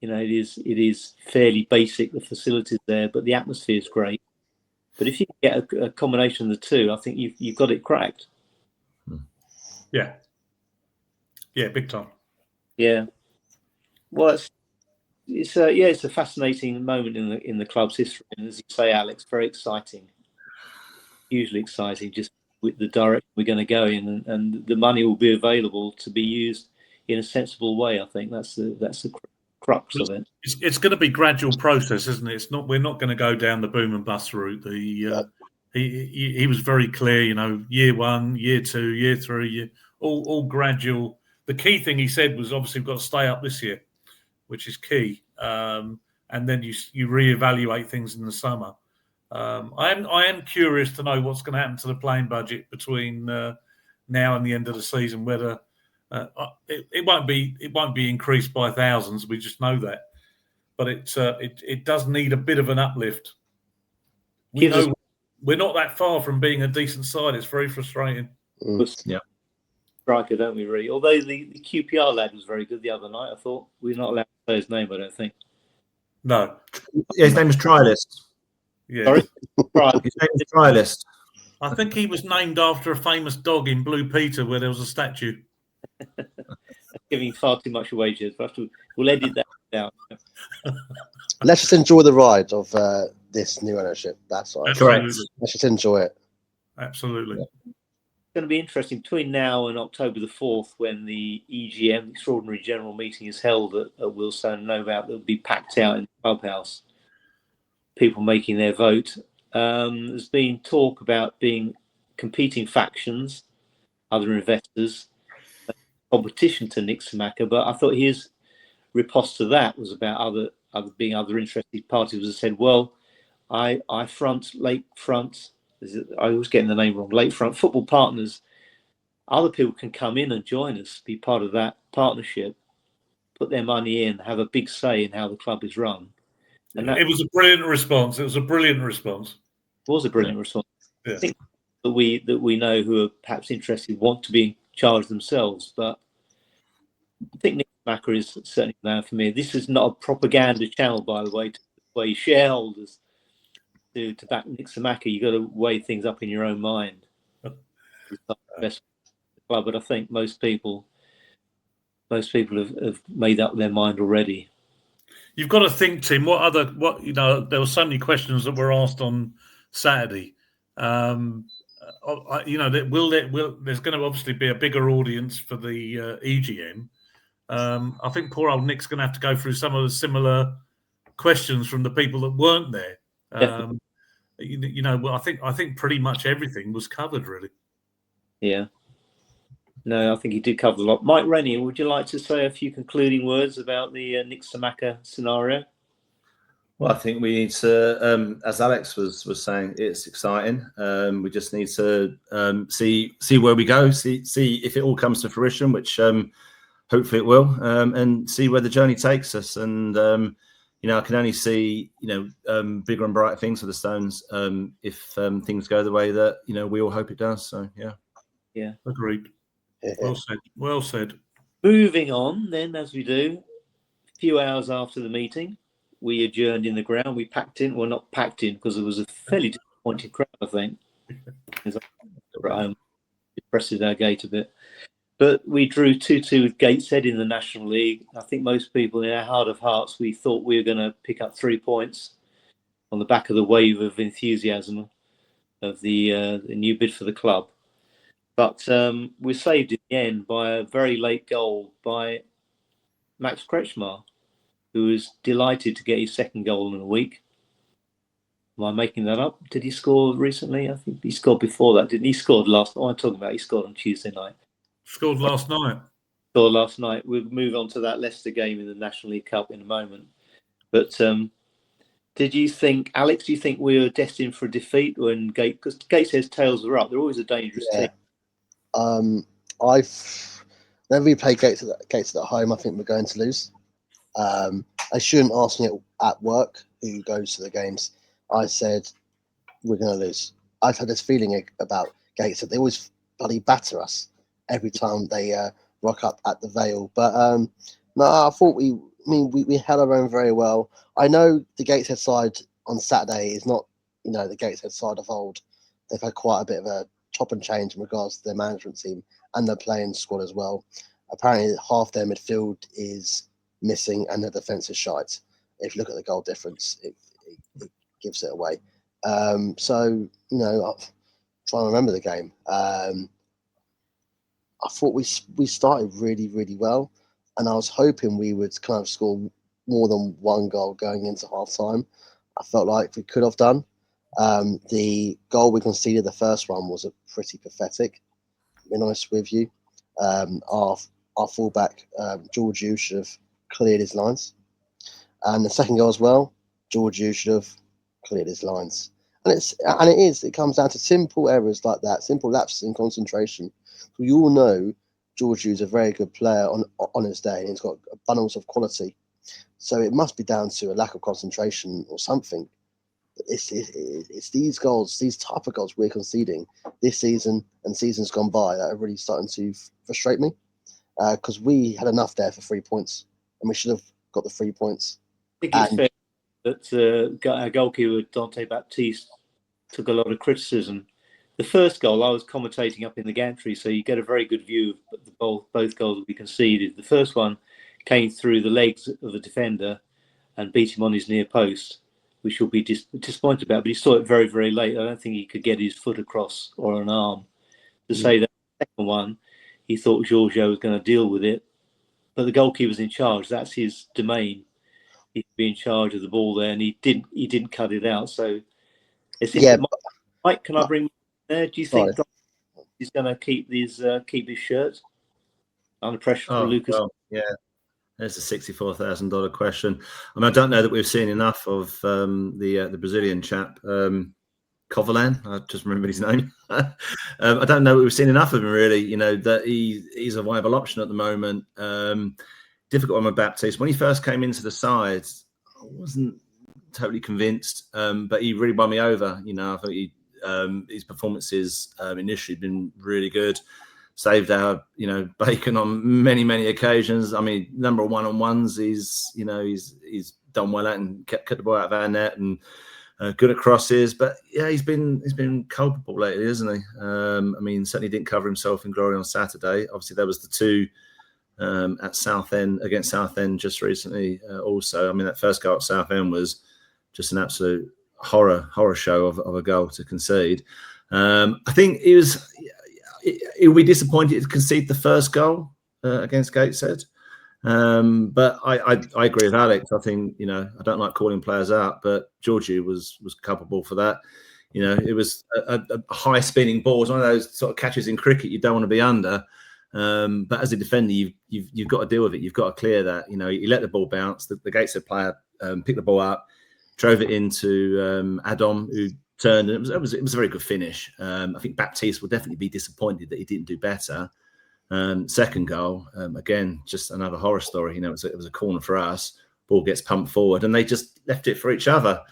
it is fairly basic. The facilities there, but the atmosphere is great. But if you get a combination of the two, I think you've got it cracked. Yeah, big time. Yeah. Well, it's a fascinating moment in the club's history, and as you say, Alex, very exciting, hugely exciting. Just with the direction we're going to go in, and the money will be available to be used in a sensible way. I think that's the crux of it. It's going to be a gradual process, isn't it? We're not going to go down the boom and bust route. He was very clear. Year 1, year 2, year 3, all gradual. The key thing he said was obviously we've got to stay up this year, which is key. And then you reevaluate things in the summer. I am curious to know what's going to happen to the playing budget between now and the end of the season. Whether it won't be increased by thousands, we just know that. But it does need a bit of an uplift. We know we're not that far from being a decent side. It's very frustrating. Yeah. Striker, don't we, really? Although the QPR lad was very good the other night, I thought. We're not allowed to say his name, I don't think. No. Yeah, his name is Trialist. Yeah. Sorry? His name is Trialist. I think he was named after a famous dog in Blue Peter where there was a statue. Giving far too much away, Jez. We'll edit that down. Let's just enjoy the ride of this new ownership. That's all right. Correct. Let's just enjoy it. Absolutely. Yeah. It's going to be interesting between now and October the 4th, when the EGM, Extraordinary General Meeting, is held at Wealdstone. No doubt they'll be packed out in the clubhouse, people making their vote. There's been talk about being competing factions, other investors, competition to Nick Samaca, but I thought his riposte to that was about other interested parties. Was said, well, I front Lakefront. I always get the name wrong. Lakefront Football Partners. Other people can come in and join us, be part of that partnership, put their money in, have a big say in how the club is run. And it was a brilliant response. I think that we know who are perhaps interested want to be in charge themselves, but I think Nick Samaca is certainly now for me. This is not a propaganda channel, by the way, to sway shareholders. to back Nick Samaka, you've got to weigh things up in your own mind. It's not the best club, but I think most people have made up their mind already. You've got to think, Tim. There were so many questions that were asked on Saturday. There's going to obviously be a bigger audience for the EGM. I think poor old Nick's going to have to go through some of the similar questions from the people that weren't there. I think pretty much everything was covered, really. Yeah. No, I think he did cover a lot. Mike Rennie, would you like to say a few concluding words about the Nick Samaka scenario? Well, I think we need to, as Alex was saying, it's exciting. We just need to see where we go, see if it all comes to fruition, which hopefully it will, and see where the journey takes us. And I can only see bigger and brighter things for the Stones if things go the way that we all hope it does. So yeah, agreed. Well said. Moving on, then, as we do, a few hours after the meeting, we adjourned in the ground. We packed in, well, not packed in, because there was a fairly disappointed crowd, I think. Depresses our gate a bit. But we drew 2-2 with Gateshead in the National League. I think most people, in our heart of hearts, we thought we were going to pick up 3 points on the back of the wave of enthusiasm of the new bid for the club. But we're saved in the end by a very late goal by Max Kretschmar, who was delighted to get his second goal in a week. Am I making that up? Did he score recently? I think he scored before that, didn't he? He scored last night. I'm talking about he scored on Tuesday night. Scored last night. Scored last night. We'll move on to that Leicester game in the National League Cup in a moment. But did you think, Alex, do you think we were destined for a defeat when because Gateshead's tails are up? They're always a dangerous team. Whenever we play Gateshead at home, I think we're going to lose. I shouldn't ask me at work who goes to the games. I said we're going to lose. I've had this feeling about Gateshead. They always bloody batter us every time they rock up at the Vale. But no, I thought we held our own very well. I know the Gateshead side on Saturday is not the Gateshead side of old. They've had quite a bit of a chop and change in regards to their management team and their playing squad as well. Apparently, half their midfield is missing and their defence is shite. If you look at the goal difference, it gives it away. I'm trying to remember the game. I thought we started really, really well, and I was hoping we would kind of score more than one goal going into half time. I felt like we could have done. The goal we conceded, the first one, was pretty pathetic. To be honest with you, our fullback George Yu should have cleared his lines, and the second goal as well, George Yu should have cleared his lines. And it comes down to simple errors like that, simple lapses in concentration. We all know George Yu's a very good player on his day, and he's got abundance of quality. So it must be down to a lack of concentration or something. It's these goals, these type of goals we're conceding this season and seasons gone by that are really starting to frustrate me, because we had enough there for 3 points and we should have got the 3 points. I think it's fair that our goalkeeper Dante Baptiste took a lot of criticism. The first goal, I was commentating up in the gantry, so you get a very good view of both goals we conceded. The first one came through the legs of the defender and beat him on his near post, which will be disappointed about, but he saw it very, very late. I don't think he could get his foot across or an arm to say that. The second one, he thought Giorgio was going to deal with it, but the goalkeeper's in charge. That's his domain. He'd be in charge of the ball there, and he didn't cut it out. So, Mike, can I bring there? Do you think he's going to keep his shirt under pressure for Lucas? Well, yeah. There's a $64,000 question. I mean, I don't know that we've seen enough of the Brazilian chap, Covolan. I just remembered his name. I don't know that we've seen enough of him, really. That he's a viable option at the moment. Difficult one with Baptiste. When he first came into the side, I wasn't totally convinced, but he really won me over. I thought his performances initially had been really good. Saved our, bacon on many, many occasions. I mean, number of one-on-ones, he's done well at and kept the ball out of our net. And good at crosses, but yeah, he's been culpable lately, isn't he? I mean, certainly didn't cover himself in glory on Saturday. Obviously, there was the two at Southend against Southend just recently. Also, I mean, that first goal at Southend was just an absolute horror show of a goal to concede. I think it would be disappointed to concede the first goal against Gateshead. But I agree with Alex. I think, I don't like calling players out, but Georgie was culpable for that. It was a high spinning ball. It's one of those sort of catches in cricket you don't want to be under. But as a defender, you've got to deal with it. You've got to clear that. You let the ball bounce. The Gateshead player picked the ball up, drove it into Adam, who turned, and it was a very good finish. I think Baptiste will definitely be disappointed that he didn't do better. Second goal, again, just another horror story. It was a corner for us. Ball gets pumped forward, and they just left it for each other.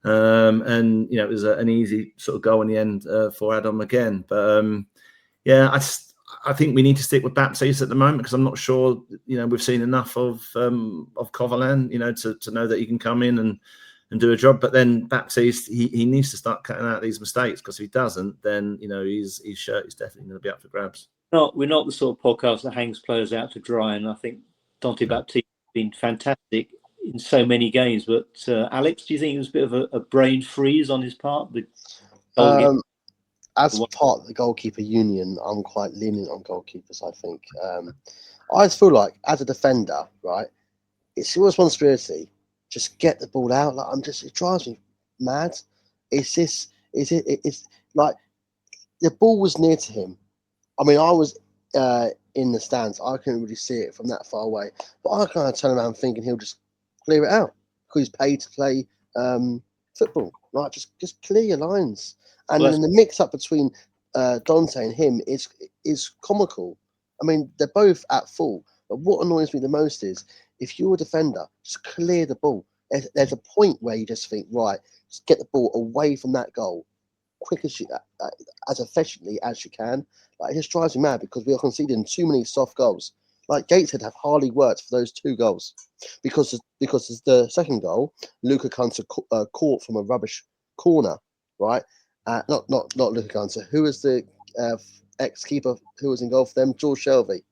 And it was an easy sort of goal in the end for Adam again. But I think we need to stick with Baptiste at the moment, because I'm not sure we've seen enough of Kovalan to know that he can come in and do a job. But then Baptiste, he needs to start cutting out these mistakes, because if he doesn't, then his shirt is definitely going to be up for grabs. We're not the sort of podcast that hangs players out to dry, and I think Dante Baptiste has been fantastic in so many games. But Alex, do you think it was a bit of a brain freeze on his part? As part of the goalkeeper union, I'm quite lenient on goalkeepers, I think. I just feel like, as a defender, right, it's your responsibility. Just get the ball out. It drives me mad. It's like the ball was near to him. I mean, I was in the stands. I couldn't really see it from that far away. But I kind of turn around thinking he'll just clear it out, because he's paid to play football. Like, just clear your lines. And then the mix-up between Dante and him is comical. I mean, they're both at full. But what annoys me the most is, if you're a defender, just clear the ball. There's a point where you just think, right, just get the ball away from that goal, quick as efficiently as you can. Like, it just drives me mad, because we are conceding too many soft goals. Like, Gateshead have hardly worked for those two goals, because the second goal, Luca Cunter caught from a rubbish corner, right? Not Luca Cunter. Who was the ex-keeper who was in goal for them? George Shelby.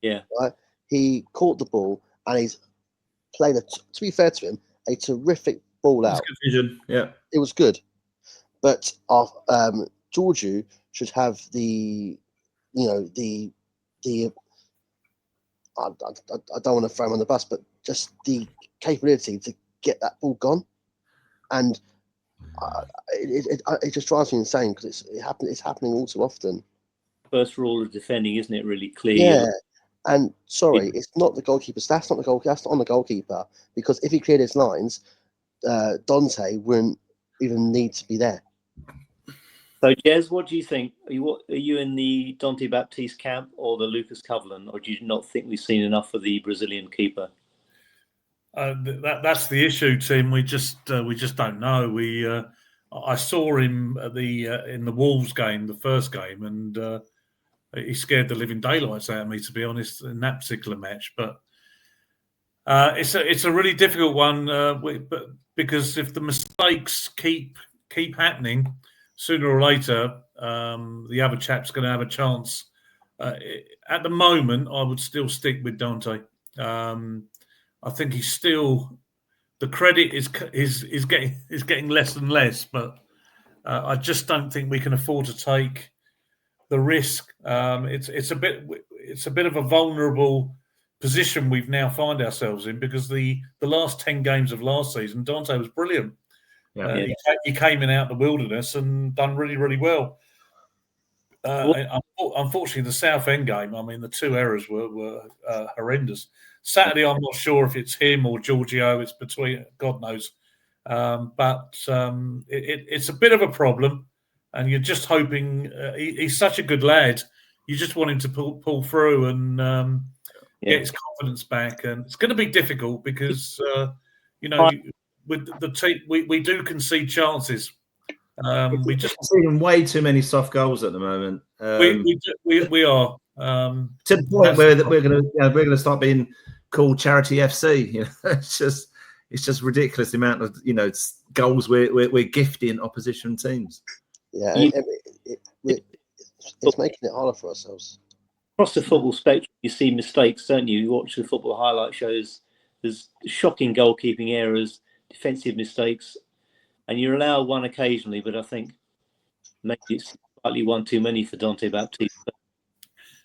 Yeah. Right. He caught the ball, and he's played, to be fair to him, a terrific ball out. Good vision. Yeah. It was good. But Georgiou should have the I don't want to throw him on the bus, but just the capability to get that ball gone. And it just drives me insane, because it's happening all too often. First rule of defending, isn't it? Really clear. Yeah. And sorry, it's not the goalkeeper. That's not on the goalkeeper, because if he cleared his lines, Dante wouldn't even need to be there. So, Jez, what do you think? Are you in the Dante Baptiste camp or the Lucas Kovalan, or do you not think we've seen enough of the Brazilian keeper? That's the issue, Tim. We just don't know. I saw him at in the Wolves game, the first game, and he scared the living daylights out of me, to be honest, in that particular match. But it's a really difficult one, but because if the mistakes keep happening, sooner or later, the other chap's going to have a chance. At the moment, I would still stick with Dante. I think he's still, the credit is getting less and less, but I just don't think we can afford to take the risk. It's a bit of a vulnerable position we've now find ourselves in, because the last 10 games of last season, Dante was brilliant. Yeah. He came in out the wilderness and done really, really well. Unfortunately, the Southend game, I mean, the two errors were horrendous. Saturday, I'm not sure if it's him or Giorgio. It's between, God knows. But it's a bit of a problem, and you're just hoping he's such a good lad. You just want him to pull through and get his confidence back. And it's going to be difficult because, with the team, we do concede chances. We just conceding way too many soft goals at the moment. We are to the point where we're going to start being called Charity FC. It's just it's just ridiculous the amount of goals we're gifting opposition teams. Yeah, it's making it harder for ourselves. Across the football spectrum, you see mistakes, don't you? You watch the football highlight shows. There's shocking goalkeeping errors, defensive mistakes, and you allow one occasionally. But I think maybe it's slightly one too many for Dante Baptiste.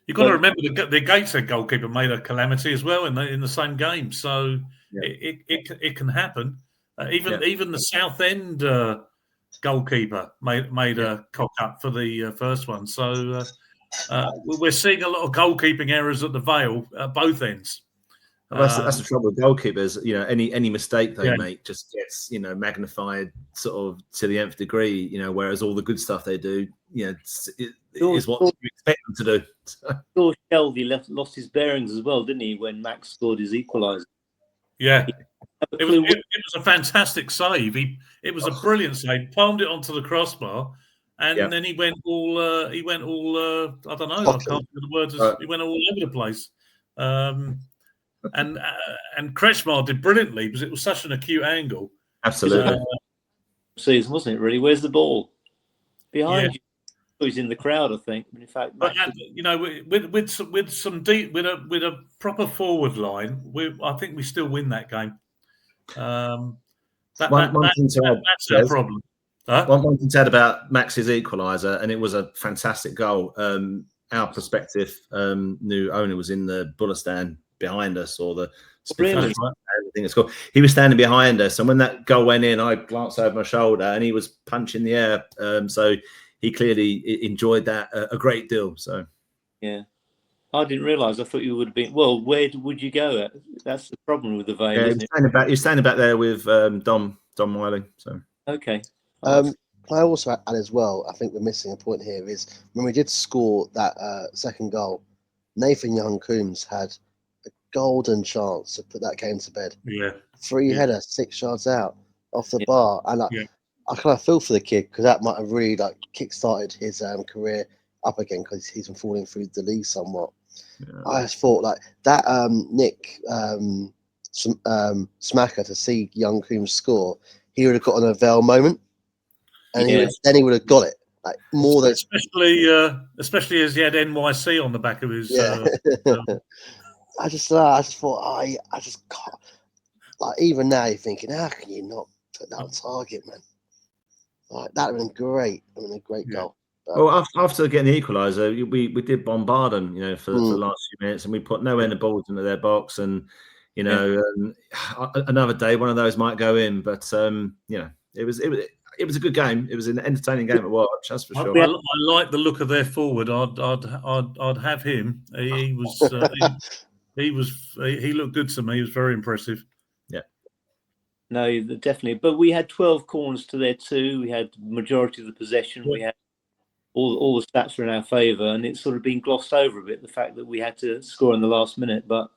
You've got to remember the Gateshead goalkeeper made a calamity as well in the same game, so it can happen. Even the Southend goalkeeper made a cock up for the first one. So we're seeing a lot of goalkeeping errors at the Vale at both ends. Well, that's the trouble with goalkeepers. Any mistake they make just gets magnified sort of to the nth degree. Whereas all the good stuff they do, is what you expect them to do. George Shelby lost his bearings as well, didn't he, when Max scored his equaliser? Yeah, it was a fantastic save. It was a brilliant save. Palmed it onto the crossbar, and then he went all. I don't know. I can't think of the words. He went all over the place. And Kretschmar did brilliantly because it was such an acute angle. Absolutely. Season, wasn't it? Really? Where's the ball? Behind you. He's in the crowd, I think. In fact, with a proper forward line, I think we still win that game. That's our problem. One thing said about Max's equaliser, and it was a fantastic goal. Our prospective new owner was in the Buller stand behind us, or the really? I think it's called. He was standing behind us, and when that goal went in, I glanced over my shoulder, and he was punching the air. So he clearly enjoyed that a great deal. So yeah, I didn't realise. I thought you would have been. Well, where would you go at? That's the problem with the Vale, isn't it? You're standing back there with Dom Wiley. So okay. I also add as well, I think we're missing a point here is when we did score that second goal, Nathan Young-Coombs had a golden chance to put that game to bed. Yeah. Free header, 6 yards out off the bar. And I kind of feel for the kid because that might have really kick-started his career up again because he's been falling through the league somewhat. Yeah. I just thought that Nick Smacker to see Young-Coombs score, he would have got an Vale moment. And then he would have got it more than especially as he had NYC on the back of his. I just thought I just can't. Even now you're thinking, how can you not put that on target, man? That would have been great. I mean, a great goal. But, well, after getting the equaliser, we did bombard them, for the last few minutes, and we put nowhere in the balls into their box, and another day one of those might go in, but it was a good game. It was an entertaining game to watch. That's for sure. I like the look of their forward. I'd have him. He looked good to me. He was very impressive. Yeah. No, definitely. But we had 12 corners to their 2. We had majority of the possession. We had all the stats were in our favour, and it's sort of been glossed over a bit, the fact that we had to score in the last minute. But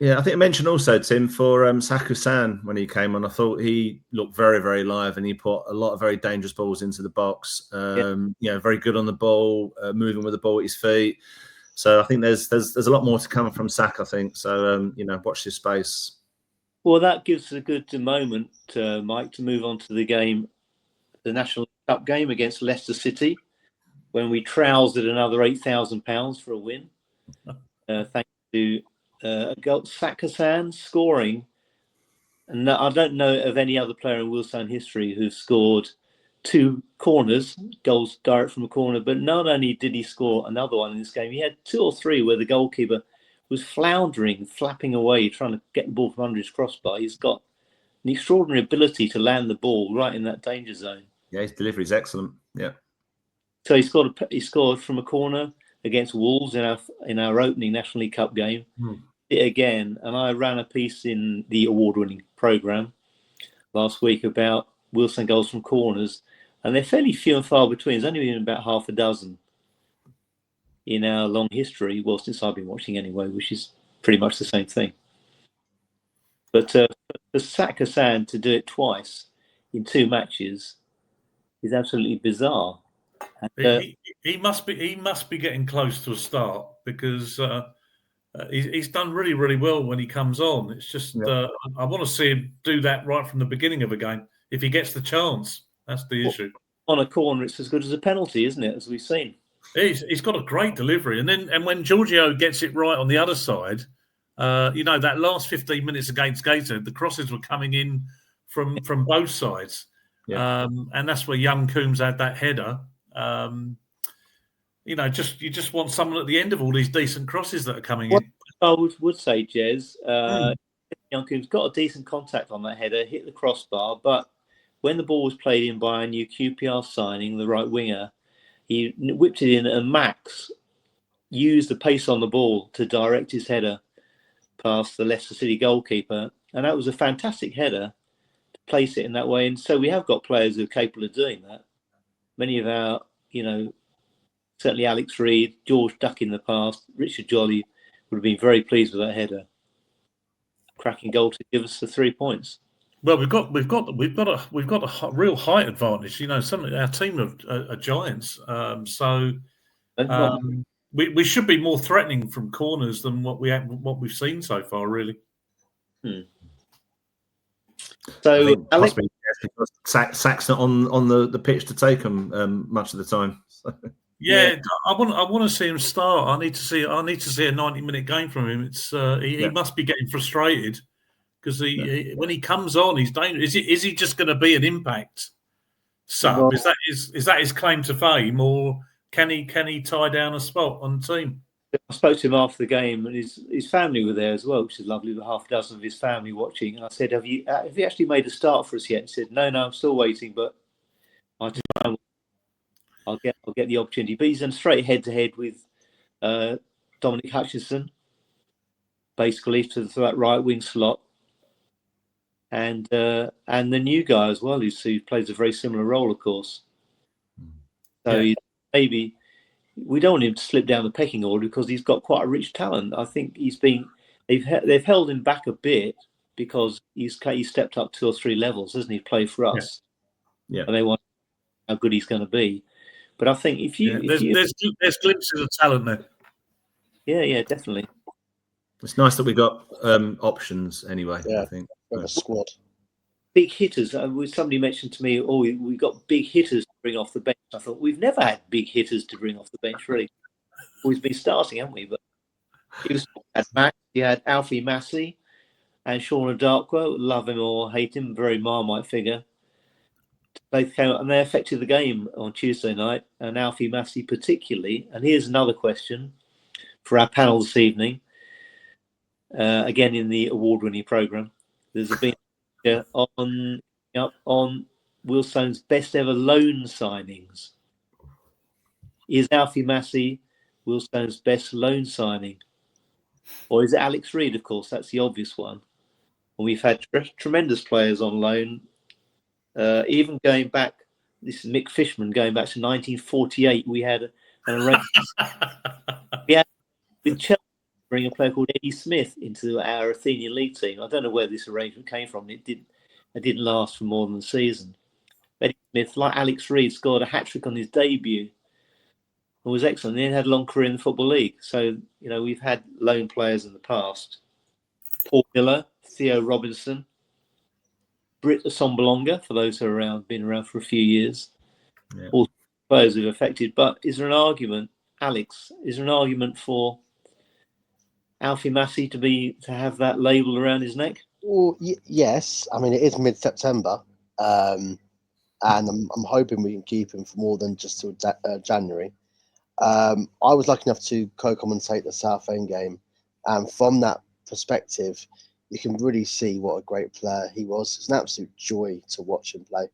yeah, I think I mentioned also, Tim, for Saku-san when he came on, I thought he looked very, very live, and he put a lot of very dangerous balls into the box. Very good on the ball, moving with the ball at his feet. So I think there's a lot more to come from Sak, I think. So, watch this space. Well, that gives us a good moment, Mike, to move on to the National Cup game against Leicester City, when we trousered another £8,000 for a win. Thanks to Saku-san scoring, and I don't know of any other player in Wealdstone history who scored 2 corners, goals direct from a corner. But not only did he score another one in this game, he had 2 or 3 where the goalkeeper was floundering, flapping away, trying to get the ball from under his crossbar. He's got an extraordinary ability to land the ball right in that danger zone. Yeah, his delivery is excellent. Yeah. So he scored from a corner against Wolves in our opening National League Cup game. It again, and I ran a piece in the award-winning programme last week about Wealdstone goals from corners, and they're fairly few and far between. There's only been about half a dozen in our long history, well, since I've been watching anyway, which is pretty much the same thing. But for Saku-san to do it twice in 2 matches is absolutely bizarre. He must be getting close to a start, because He's done really, really well when he comes on. It's just I want to see him do that right from the beginning of a game if he gets the chance. That's the issue. On a corner, it's as good as a penalty, isn't it? As we've seen. He's got a great delivery, and when Giorgio gets it right on the other side, that last 15 minutes against Gateshead, the crosses were coming in from both sides, and that's where young Coombs had that header. You just want someone at the end of all these decent crosses that are coming in. I would say, Jez, young Coombs got a decent contact on that header, hit the crossbar, but when the ball was played in by a new QPR signing, the right winger, he whipped it in, and Max used the pace on the ball to direct his header past the Leicester City goalkeeper. And that was a fantastic header to place it in that way. And so we have got players who are capable of doing that. Many of our, certainly Alex Reid, George Duck in the past, Richard Jolly would have been very pleased with that header. Cracking goal to give us the 3 points. Well, we've got a real height advantage. Some of our team are giants, so we should be more threatening from corners than what we've seen so far, really. So, Alex, Sack's not on the pitch to take them much of the time. So. Yeah, I want to see him start. I need to see a 90-minute game from him. It's he must be getting frustrated. Because when he comes on, he's dangerous. Is he just going to be an impact sub? Well, is that his claim to fame, or can he tie down a spot on the team? I spoke to him after the game, and his family were there as well, which is lovely. With half a dozen of his family watching, and I said, "Have you actually made a start for us yet?" He said, "No, I'm still waiting, but I'll get the opportunity." But he's in straight head to head with Dominic Hutchinson, basically to that right wing slot. And the new guy as well, who plays a very similar role, of course. So maybe we don't want him to slip down the pecking order because he's got quite a rich talent. I think they've held him back a bit because he's stepped up 2 or 3 levels, hasn't he? Played for us, and they want how good he's going to be. But I think there's glimpses of talent there. Yeah, definitely. It's nice that we got options anyway. Yeah. I think. With a squad. Big hitters. Somebody mentioned to me, we got big hitters to bring off the bench. I thought, we've never had big hitters to bring off the bench, really. Always been starting, haven't we? But he had Max, he had Alfie Massey and Sean Darkwa. Love him or hate him, very Marmite figure. Both came out and they affected the game on Tuesday night, and Alfie Massey particularly. And here's another question for our panel this evening. Again, in the award-winning programme. There's been on Wealdstone's best ever loan signings. Is Alfie Massey Wealdstone's best loan signing? Or is it Alex Reid, of course? That's the obvious one. And we've had tremendous players on loan. Even going back, this is Mick Fishman, going back to 1948, we had an arrangement. We had with Chelsea bring a player called Eddie Smith into our Athenian League team. I don't know where this arrangement came from. It didn't last for more than a season. Eddie Smith, like Alex Reid, scored a hat-trick on his debut and was excellent. And then had a long career in the Football League. So, we've had loan players in the past. Paul Miller, Theo Robinson, Britt Assombalonga, for those who are been around for a few years. Yeah. All players who've affected. But is there an argument, Alex, for Alfie Massey to have that label around his neck? Well, yes. I mean, it is mid-September, and I'm hoping we can keep him for more than just till January. I was lucky enough to co-commentate the Southend game, and from that perspective, you can really see what a great player he was. It's an absolute joy to watch him play.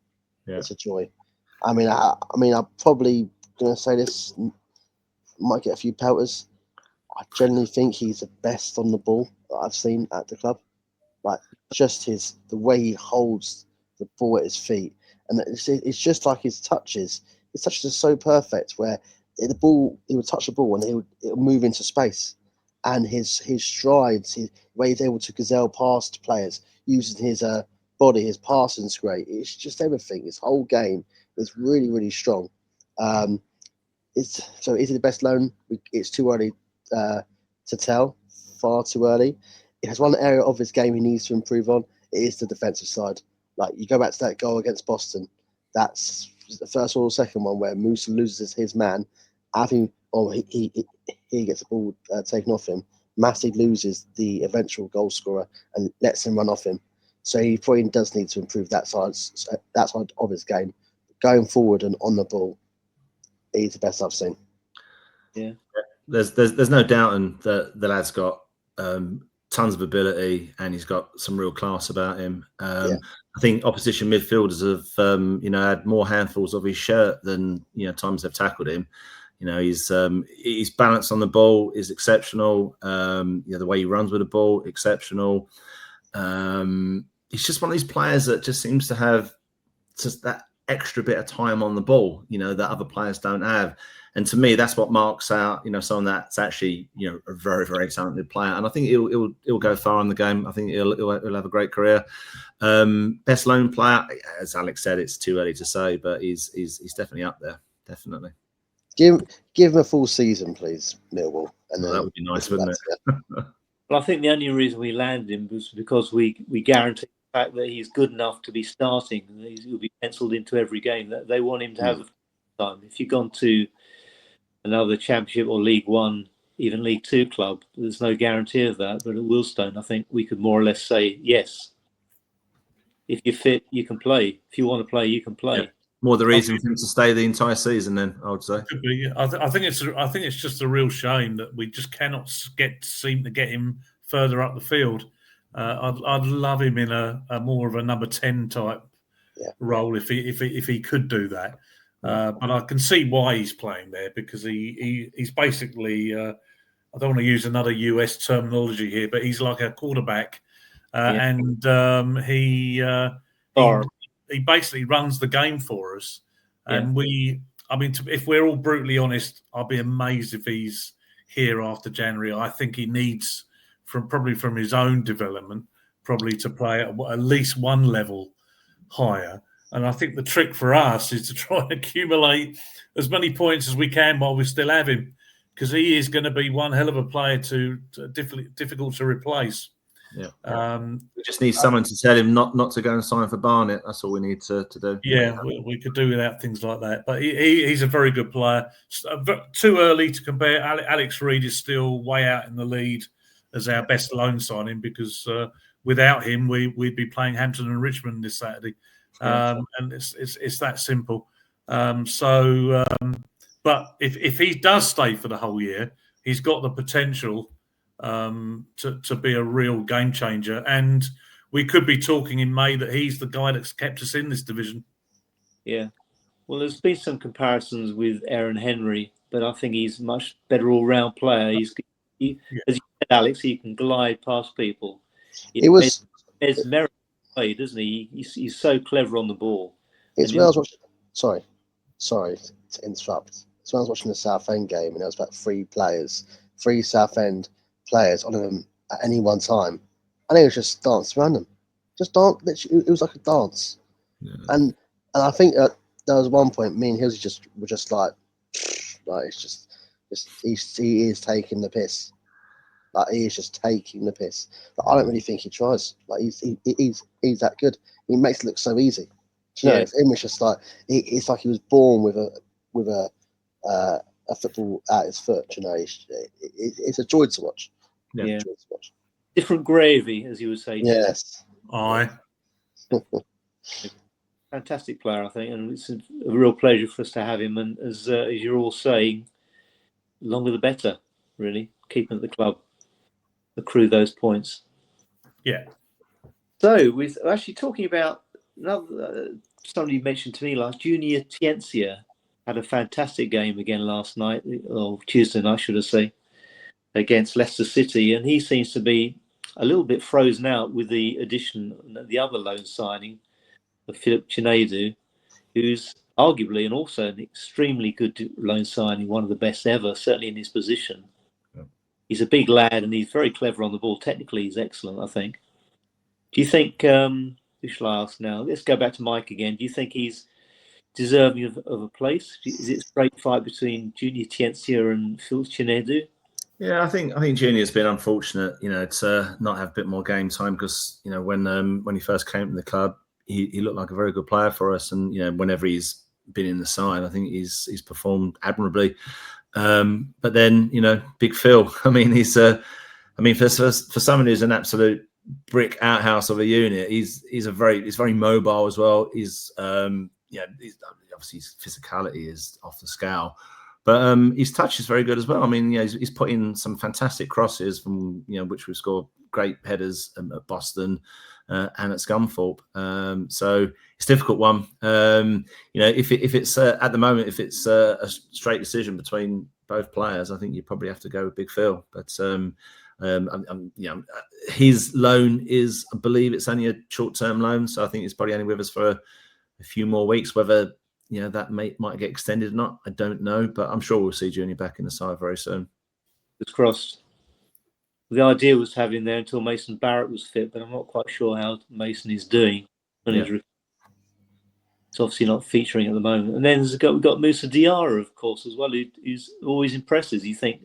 Yeah. It's a joy. I'm probably going to say this, might get a few pelters. I generally think he's the best on the ball that I've seen at the club. Like, just the way he holds the ball at his feet. And it's just like his touches. His touches are so perfect where he would touch the ball and it would move into space. And his strides, the way he's able to gazelle past players, using his body, his passing's great. It's just everything. His whole game is really, really strong. So is he the best loan? It's too early to tell. far too early. It has one area of his game he needs to improve on. It is the defensive side. Like, you go back to that goal against Boston. That's the first or second one where Musa loses his man. He gets the ball taken off him. Massey loses the eventual goal scorer and lets him run off him. So he probably does need to improve that side of his game. Going forward and on the ball, he's the best I've seen. Yeah, there's no doubting that the lad's got tons of ability and he's got some real class about him. I think opposition midfielders have had more handfuls of his shirt than times they've tackled him. He's balanced on the ball is exceptional. The way he runs with the ball, exceptional. He's just one of these players that just seems to have just that extra bit of time on the ball, that other players don't have. And to me, that's what marks out, someone that's actually, a very, very talented player. And I think he'll go far in the game. I think he'll have a great career. Best loan player, as Alex said, it's too early to say, but he's definitely up there. Definitely. Give him a full season, please, Millwall. And that would be nice, wouldn't it? Well, I think the only reason we landed him was because we guaranteed the fact that he's good enough to be starting. He'll be penciled into every game. They want him to have time. If you've gone to another Championship or League One, even League Two club, there's no guarantee of that. But at Wealdstone, I think we could more or less say, yes, if you're fit, you can play. If you want to play, you can play. Yeah. More the reason for him to stay the entire season, then I would say. Could be. I think it's just a real shame that we just cannot seem to get him further up the field. I'd love him in a more of a number 10 type role if he could do that. But I can see why he's playing there, because he's basically I don't want to use another US terminology here, but he's like a quarterback, and he basically runs the game for us. And if we're all brutally honest, I'll be amazed if he's here after January. I think he needs, from his own development, probably to play at least one level higher. And I think the trick for us is to try and accumulate as many points as we can while we still have him, because he is going to be one hell of a player difficult to replace. Yeah. We just need someone to tell him not to go and sign for Barnet. That's all we need to do. Yeah, we could do without things like that. But he's a very good player. Too early to compare. Alex Reid is still way out in the lead as our best loan signing, because without him, we'd be playing Hampton and Richmond this Saturday. And it's that simple. But if he does stay for the whole year, he's got the potential to be a real game changer, and we could be talking in May that he's the guy that's kept us in this division. Yeah, well, there's been some comparisons with Aaron Henry, but I think he's a much better all-round player. As you said, Alex, he can glide past people. There's merit play, doesn't he? He's so clever on the ball. It's when I was watching. Sorry to interrupt. It's when I was watching the Southend game, and there was about three Southend players on him at any one time, and he was just dancing around them, just dance. It was like a dance, and I think there was one point me and Hilsey were just like it's just he is taking the piss, like he is just taking the piss. But I don't really think he tries. Like he's that good. He makes it look so easy. You know, him was just like it's like he was born with a football at his foot. You know, it's a joy to watch. Yeah. Different gravy, as you would say. Yes. Aye. Fantastic player, I think, and it's a real pleasure for us to have him. And as you're all saying, the longer the better, really. Keep him at the club, accrue those points. Yeah. So, we're actually talking about somebody mentioned to me Junior Tiensia had a fantastic game again last night, or Tuesday night, should I say, against Leicester City, and he seems to be a little bit frozen out with the addition, the other loan signing of Philip Chinedu, who's arguably and also an extremely good loan signing, one of the best ever, certainly in his position. Yeah. He's a big lad and he's very clever on the ball. Technically, he's excellent, I think. Do you think, who shall I ask now? Let's go back to Mike again. Do you think he's deserving of a place? Is it a straight fight between Junior Tiensia and Phil Chinedu? Yeah, I think Junior's been unfortunate, to not have a bit more game time because, when he first came to the club, he looked like a very good player for us, and whenever he's been in the side, I think he's performed admirably. But then, Big Phil, I mean, for someone who's an absolute brick outhouse of a unit, he's very mobile as well. He's obviously his physicality is off the scale, but his touch is very good as well. I mean, he's put in some fantastic crosses from which we've scored great headers at Boston and at Scunthorpe. So it's a difficult one. If it's at the moment, if it's a straight decision between both players, I think you probably have to go with Big Phil. But his loan is, I believe, it's only a short-term loan, so I think it's probably only with us for a few more weeks. Whether that might get extended or not, I don't know, but I'm sure we'll see Junior back in the side very soon. It's crossed. The idea was to have him there until Mason Barrett was fit, but I'm not quite sure how Mason is doing. It's obviously not featuring at the moment. And then we've got Moussa Diarra, of course, as well, who's always impresses. You think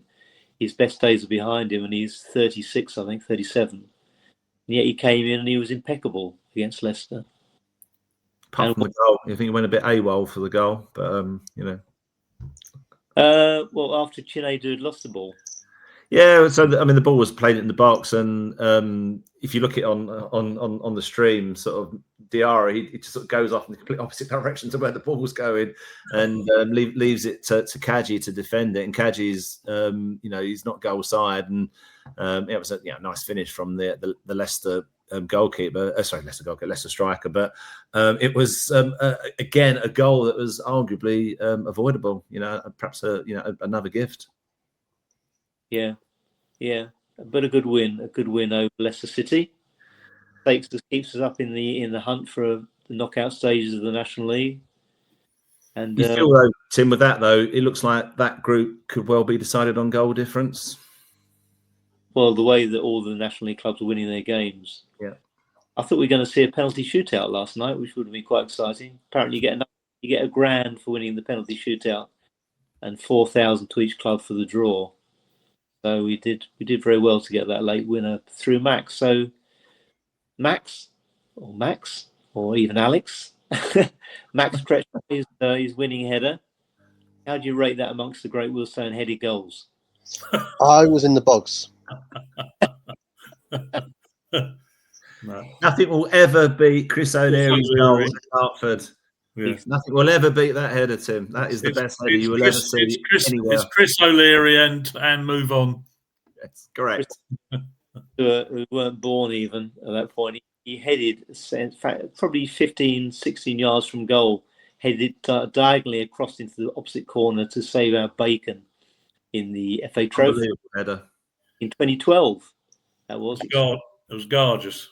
his best days are behind him, and he's 36, I think, 37. And yet he came in and he was impeccable against Leicester. Apart from the goal, I think he went a bit AWOL for the goal, but well, after Chinedu had lost the ball. Yeah, so the ball was played in the box, and if you look at it on the stream, sort of Diarra, he just sort of goes off in the complete opposite direction to where the ball was going, and leaves it to Kadji to defend it. And Kadji's, he's not goal side, and it was a nice finish from the Leicester goalkeeper. Leicester striker, but it was again a goal that was arguably avoidable. Perhaps another gift. Yeah, but a good win over Leicester City. Keeps us up in the hunt for the knockout stages of the National League. And you feel though, Tim, with that though, it looks like that group could well be decided on goal difference. Well, the way that all the National League clubs are winning their games. Yeah, I thought we were going to see a penalty shootout last night, which would have been quite exciting. Apparently, you get £1,000 for winning the penalty shootout, and 4,000 to each club for the draw. So we did very well to get that late winner through Max. So Max, or even Alex, Max Kretschmer is his winning header. How do you rate that amongst the great Wealdstone headed goals? I was in the box. No. Nothing will ever beat Chris O'Leary's goal at Hartford. Yeah. Nothing will ever beat that header, Tim. That is the best header you will ever see anywhere. It's Chris O'Leary and move on. That's correct. Who weren't born even at that point. He headed, in fact, probably 15, 16 yards from goal, headed diagonally across into the opposite corner to save our bacon in the FA Trophy header in 2012. That was it was gorgeous.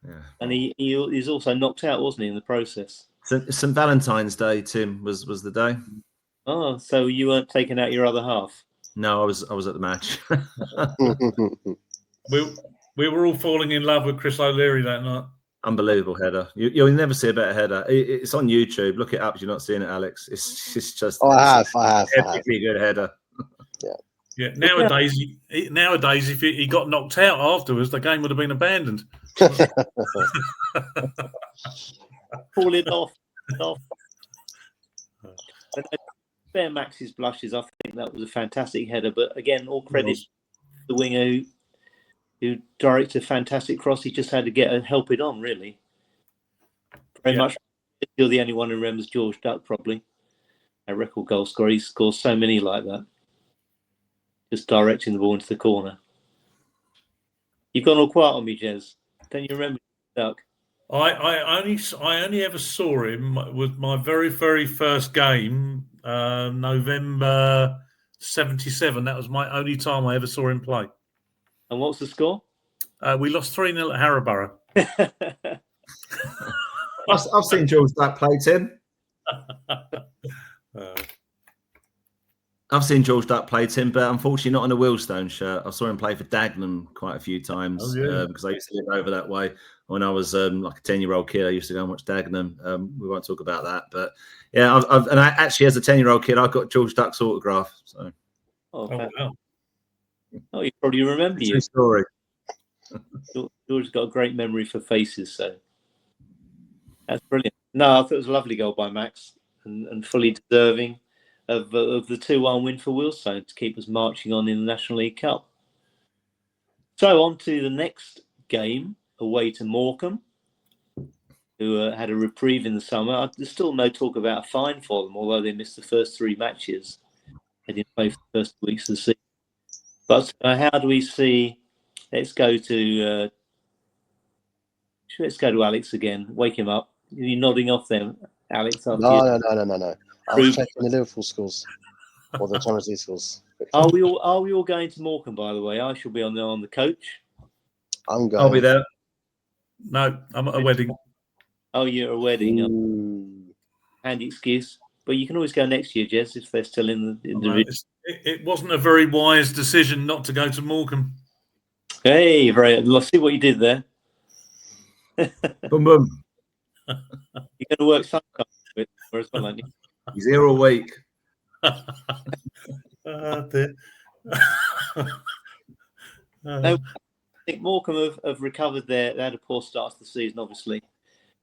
Yeah. And he's also knocked out, wasn't he, in the process? St. Valentine's Day, Tim, was the day. Oh, so you weren't taking out your other half? No, I was at the match. we were all falling in love with Chris O'Leary that night. Unbelievable header. You'll never see a better header. It's on YouTube. Look it up if you're not seeing it, Alex. It's just. Oh, I have. Epically good header. Yeah. Nowadays, if he got knocked out afterwards, the game would have been abandoned. Falling off. Fair Max's blushes. I think that was a fantastic header. But again, all credit to the winger who directed a fantastic cross. He just had to help it on, really. Very much. You're the only one who remembers George Duck, probably. A record goal scorer. He scores so many like that. Just directing the ball into the corner. You've gone all quiet on me, Jez. Don't you remember Duck? I only ever saw him with my very, very first game, November 77. That was my only time I ever saw him play. And what's the score? We lost 3-0 at Harrowborough. I've seen George Duck play, Tim. I've seen George Duck play, Tim, but unfortunately not in a Wealdstone shirt. I saw him play for Dagenham quite a few times because I used to live over that way. When I was like a 10-year-old kid, I used to go and watch Dagenham. We won't talk about that, but yeah, actually, as a 10-year-old kid, I got George Duck's autograph. So, wow. Oh, you probably remember you. True story. George's got a great memory for faces, so that's brilliant. No, I thought it was a lovely goal by Max and fully deserving of the 2-1 win for Wealdstone to keep us marching on in the National League Cup. So on to the next game, away to Morecambe, who had a reprieve in the summer. There's still no talk about a fine for them, although they missed the first 3 matches. They didn't play for the first weeks of the season. But how do we see? Let's go to Alex again. Wake him up. You're nodding off them, Alex. No. I was checking the Liverpool scores or the Champions League scores. Are we all going to Morecambe? By the way, I shall be on the coach. I'm going. I'll be there. No, I'm at a wedding. Oh, you're at a wedding. Ooh. Handy excuse. But you can always go next year, Jez, if they're still in the division. It wasn't a very wise decision not to go to Morecambe. Hey, let's see what you did there. Boom, boom. You're going to work some kind of it as well, aren't you? He's here all week. No, I think Morecambe have recovered they had a poor start to the season, obviously.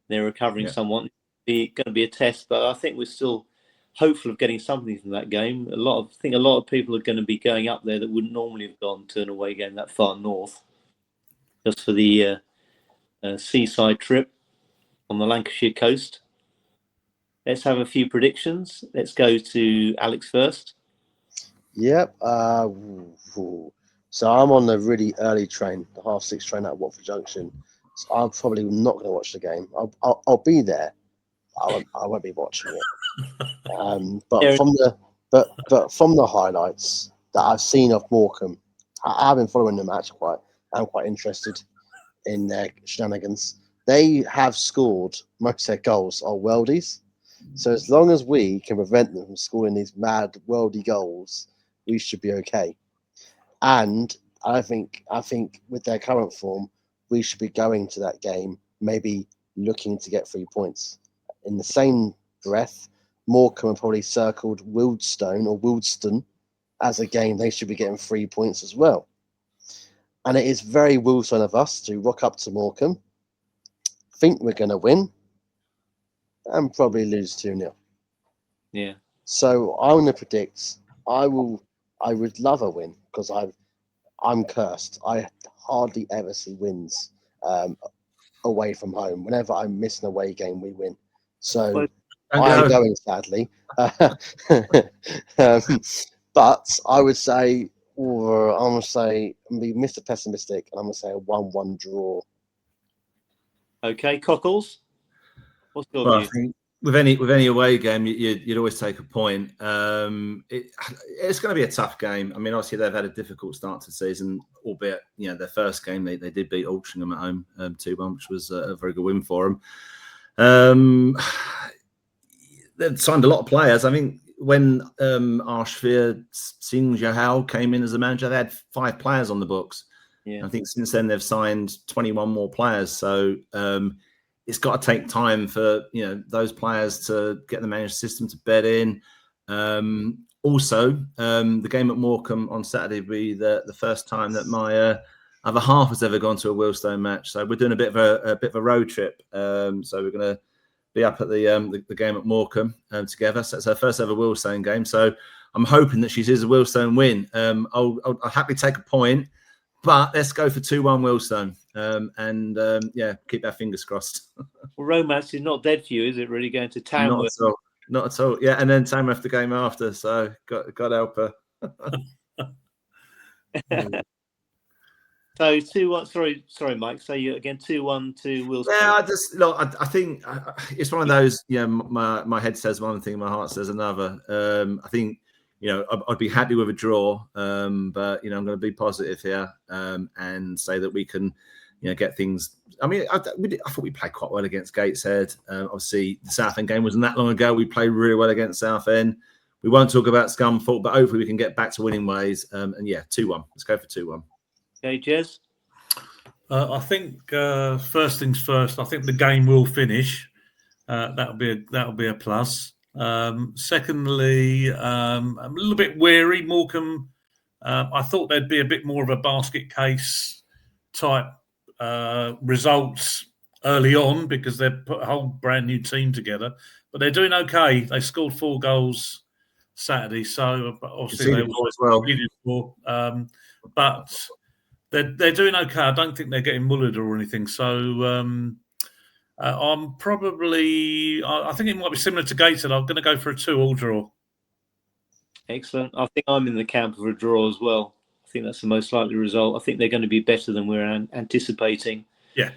They're recovering somewhat. It's going to be a test, but I think we're still hopeful of getting something from that game. I think a lot of people are going to be going up there that wouldn't normally have gone to an away game that far north, just for the seaside trip on the Lancashire coast. Let's have a few predictions. Let's go to Alex first. Yep. So I'm on the really early train, the 6:30 train out of Watford Junction. So I'm probably not going to watch the game. I'll be there. I won't be watching it. But from the highlights that I've seen of Morecambe, I've been following the match I'm quite interested in their shenanigans. They have scored most of their goals are worldies. So as long as we can prevent them from scoring these mad worldy goals, we should be okay. And I think with their current form, we should be going to that game, maybe looking to get 3 points. In the same breath, Morecambe have probably circled Wealdstone as a game they should be getting 3 points as well. And it is very Wealdstone of us to rock up to Morecambe, think we're going to win, and probably lose 2-0. Yeah. So I'm going to predict I would love a win because I'm cursed. I hardly ever see wins away from home. Whenever I miss an away game, we win. So I'm going, sadly. But I would say, I'm going to be Mr. Pessimistic, and I'm going to say a 1-1 draw. Okay, Cockles. What's your view? I think with any away game, you'd always take a point. It's going to be a tough game. I mean, obviously they've had a difficult start to the season, albeit their first game they did beat Altrincham at home 2-1, which was a very good win for them. They've signed a lot of players. I think when Arshfir Singh Johal came in as a manager, they had 5 players on the books. Yeah. I think since then they've signed 21 more players. So it's got to take time for those players to get the managed system to bed in. Also, the game at Morecambe on Saturday will be the first time that my other half has ever gone to a Wealdstone match. So we're doing a bit of a road trip. So we're going to be up at the game at Morecambe together. So it's her first ever Wealdstone game. So I'm hoping that she sees a Wealdstone win. I'll happily take a point, but let's go for 2-1 Wealdstone. Keep our fingers crossed. Well, romance is not dead for you, is it? Really going to Tamworth? Not at all. Yeah, and then Tamworth the game after. So God help her. So 2-1. Sorry, Mike. So you again 2-1 to Wealdstone. Yeah, I think it's one of those. My head says one thing, my heart says another. I think I'd be happy with a draw, but I'm going to be positive here and say that we can, get things. I mean, I thought we played quite well against Gateshead. Obviously, the Southend game wasn't that long ago. We played really well against Southend. We won't talk about Scunthorpe, but hopefully we can get back to winning ways. 2-1. Let's go for 2-1. Okay, Jez? I think first things first. I think the game will finish. That'll be a plus. Secondly, I'm a little bit wary. Morecambe I thought there'd be a bit more of a basket case type results early on because they've put a whole brand new team together. But they're doing okay. They scored 4 goals Saturday, so obviously they were as well. But they're doing okay. I don't think they're getting mullered or anything. So I'm probably. I think it might be similar to Gateshead. I'm going to go for a 2-2 draw. Excellent. I think I'm in the camp of a draw as well. I think that's the most likely result. I think they're going to be better than we're anticipating. Yeah.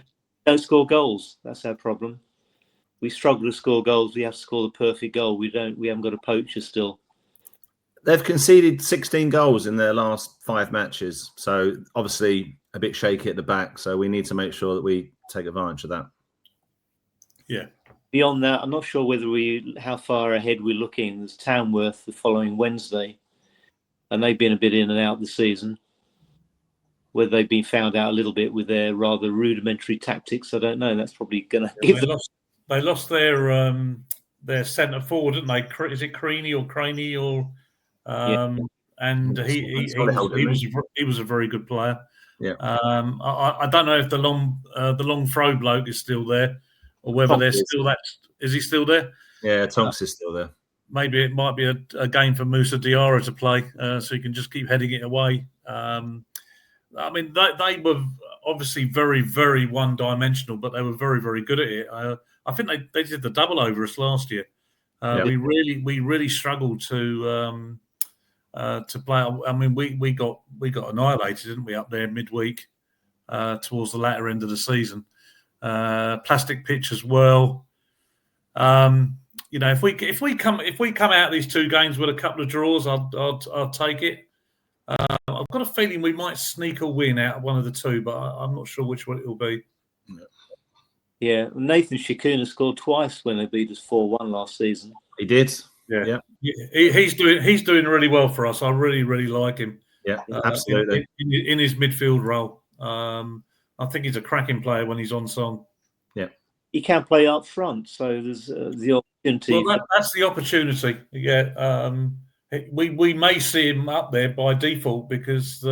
Don't score goals. That's our problem. We struggle to score goals. We have to score the perfect goal. We haven't got a poacher still. They've conceded 16 goals in their last 5 matches. So obviously a bit shaky at the back. So we need to make sure that we take advantage of that. Yeah. Beyond that, I'm not sure how far ahead we're looking. There's Tamworth the following Wednesday, and they've been a bit in and out this season. Whether they've been found out a little bit with their rather rudimentary tactics, I don't know. That's probably going to give them. They lost their centre forward, didn't they? Is it Creaney or Craney or? And he was a very good player. Yeah. I don't know if the long throw bloke is still there, or whether they're still that. Is he still there? Yeah, Tonks is still there. Maybe it might be a game for Musa Diarra to play, so he can just keep heading it away. I mean, they were obviously very, very one-dimensional, but they were very, very good at it. I think they did the double over us last year. We really struggled to play. I mean, we got annihilated, didn't we, up there midweek towards the latter end of the season. Plastic pitch as well. If we come out of these 2 games with a couple of draws, I'll take it. I've got a feeling we might sneak a win out of one of the 2, but I'm not sure which one it will be. Yeah, Nathan Shakuna scored twice when they beat us 4-1 last season. He did. Yeah. He's doing really well for us. I really, really like him. Yeah, absolutely. In his midfield role, I think he's a cracking player when he's on song. Yeah, he can play up front, so there's the opportunity. Well, that's the opportunity. Yeah. We may see him up there by default because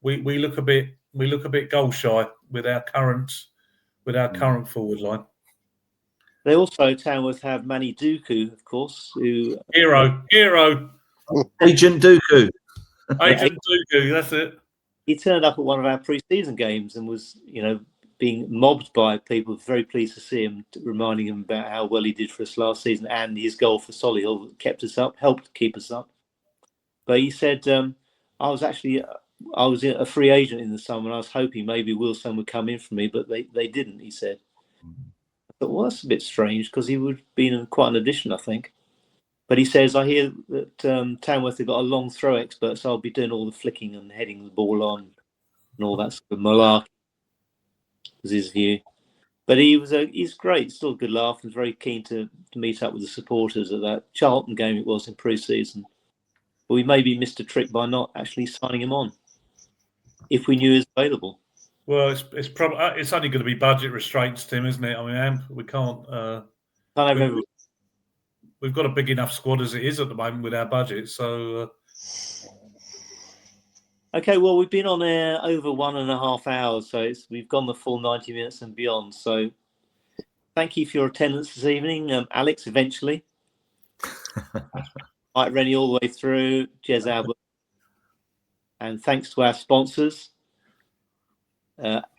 we look a bit goal shy with our current forward line. They also Tamworth have Manny Duku, of course, who hero Agent Duku. Agent Duku, that's it. He turned up at one of our pre-season games and was, being mobbed by people. Very pleased to see him, reminding him about how well he did for us last season and his goal for Solihull kept us up, helped keep us up. But he said, I was a free agent in the summer and I was hoping maybe Wealdstone would come in for me, but they didn't, he said. I thought, well, that's a bit strange because he would have been quite an addition, I think. But he says, I hear that Tamworth have got a long throw expert, so I'll be doing all the flicking and heading the ball on and all that sort of malarkey, was his view. But he's great, still a good laugh, and very keen to meet up with the supporters at that Charlton game it was in pre-season. But we maybe missed a trick by not actually signing him on, if we knew he was available. Well, it's probably it's only going to be budget restraints, Tim, isn't it? I mean, we can't. We've got a big enough squad as it is at the moment with our budget. So, okay, well, we've been on air over 1.5 hours, so we've gone the full 90 minutes and beyond. So, thank you for your attendance this evening, Alex. Eventually, Mike Rennie all the way through, Jez Albert, and thanks to our sponsors.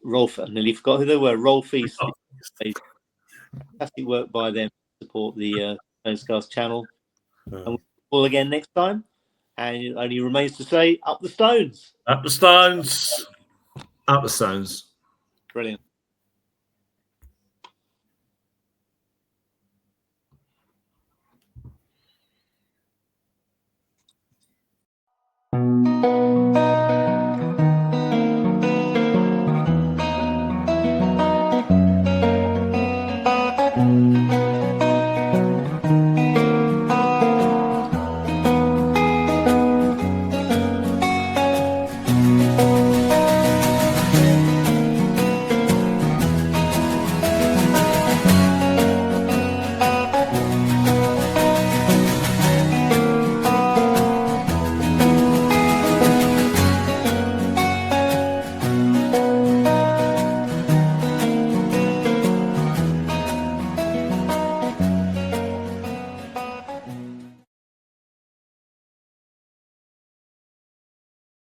Rolf, I nearly forgot who they were. Rolf East. Fantastic work by them to support the StonesCast channel. And we'll again next time. And it only remains to say, up the Stones. Up the Stones. Up the Stones. Brilliant.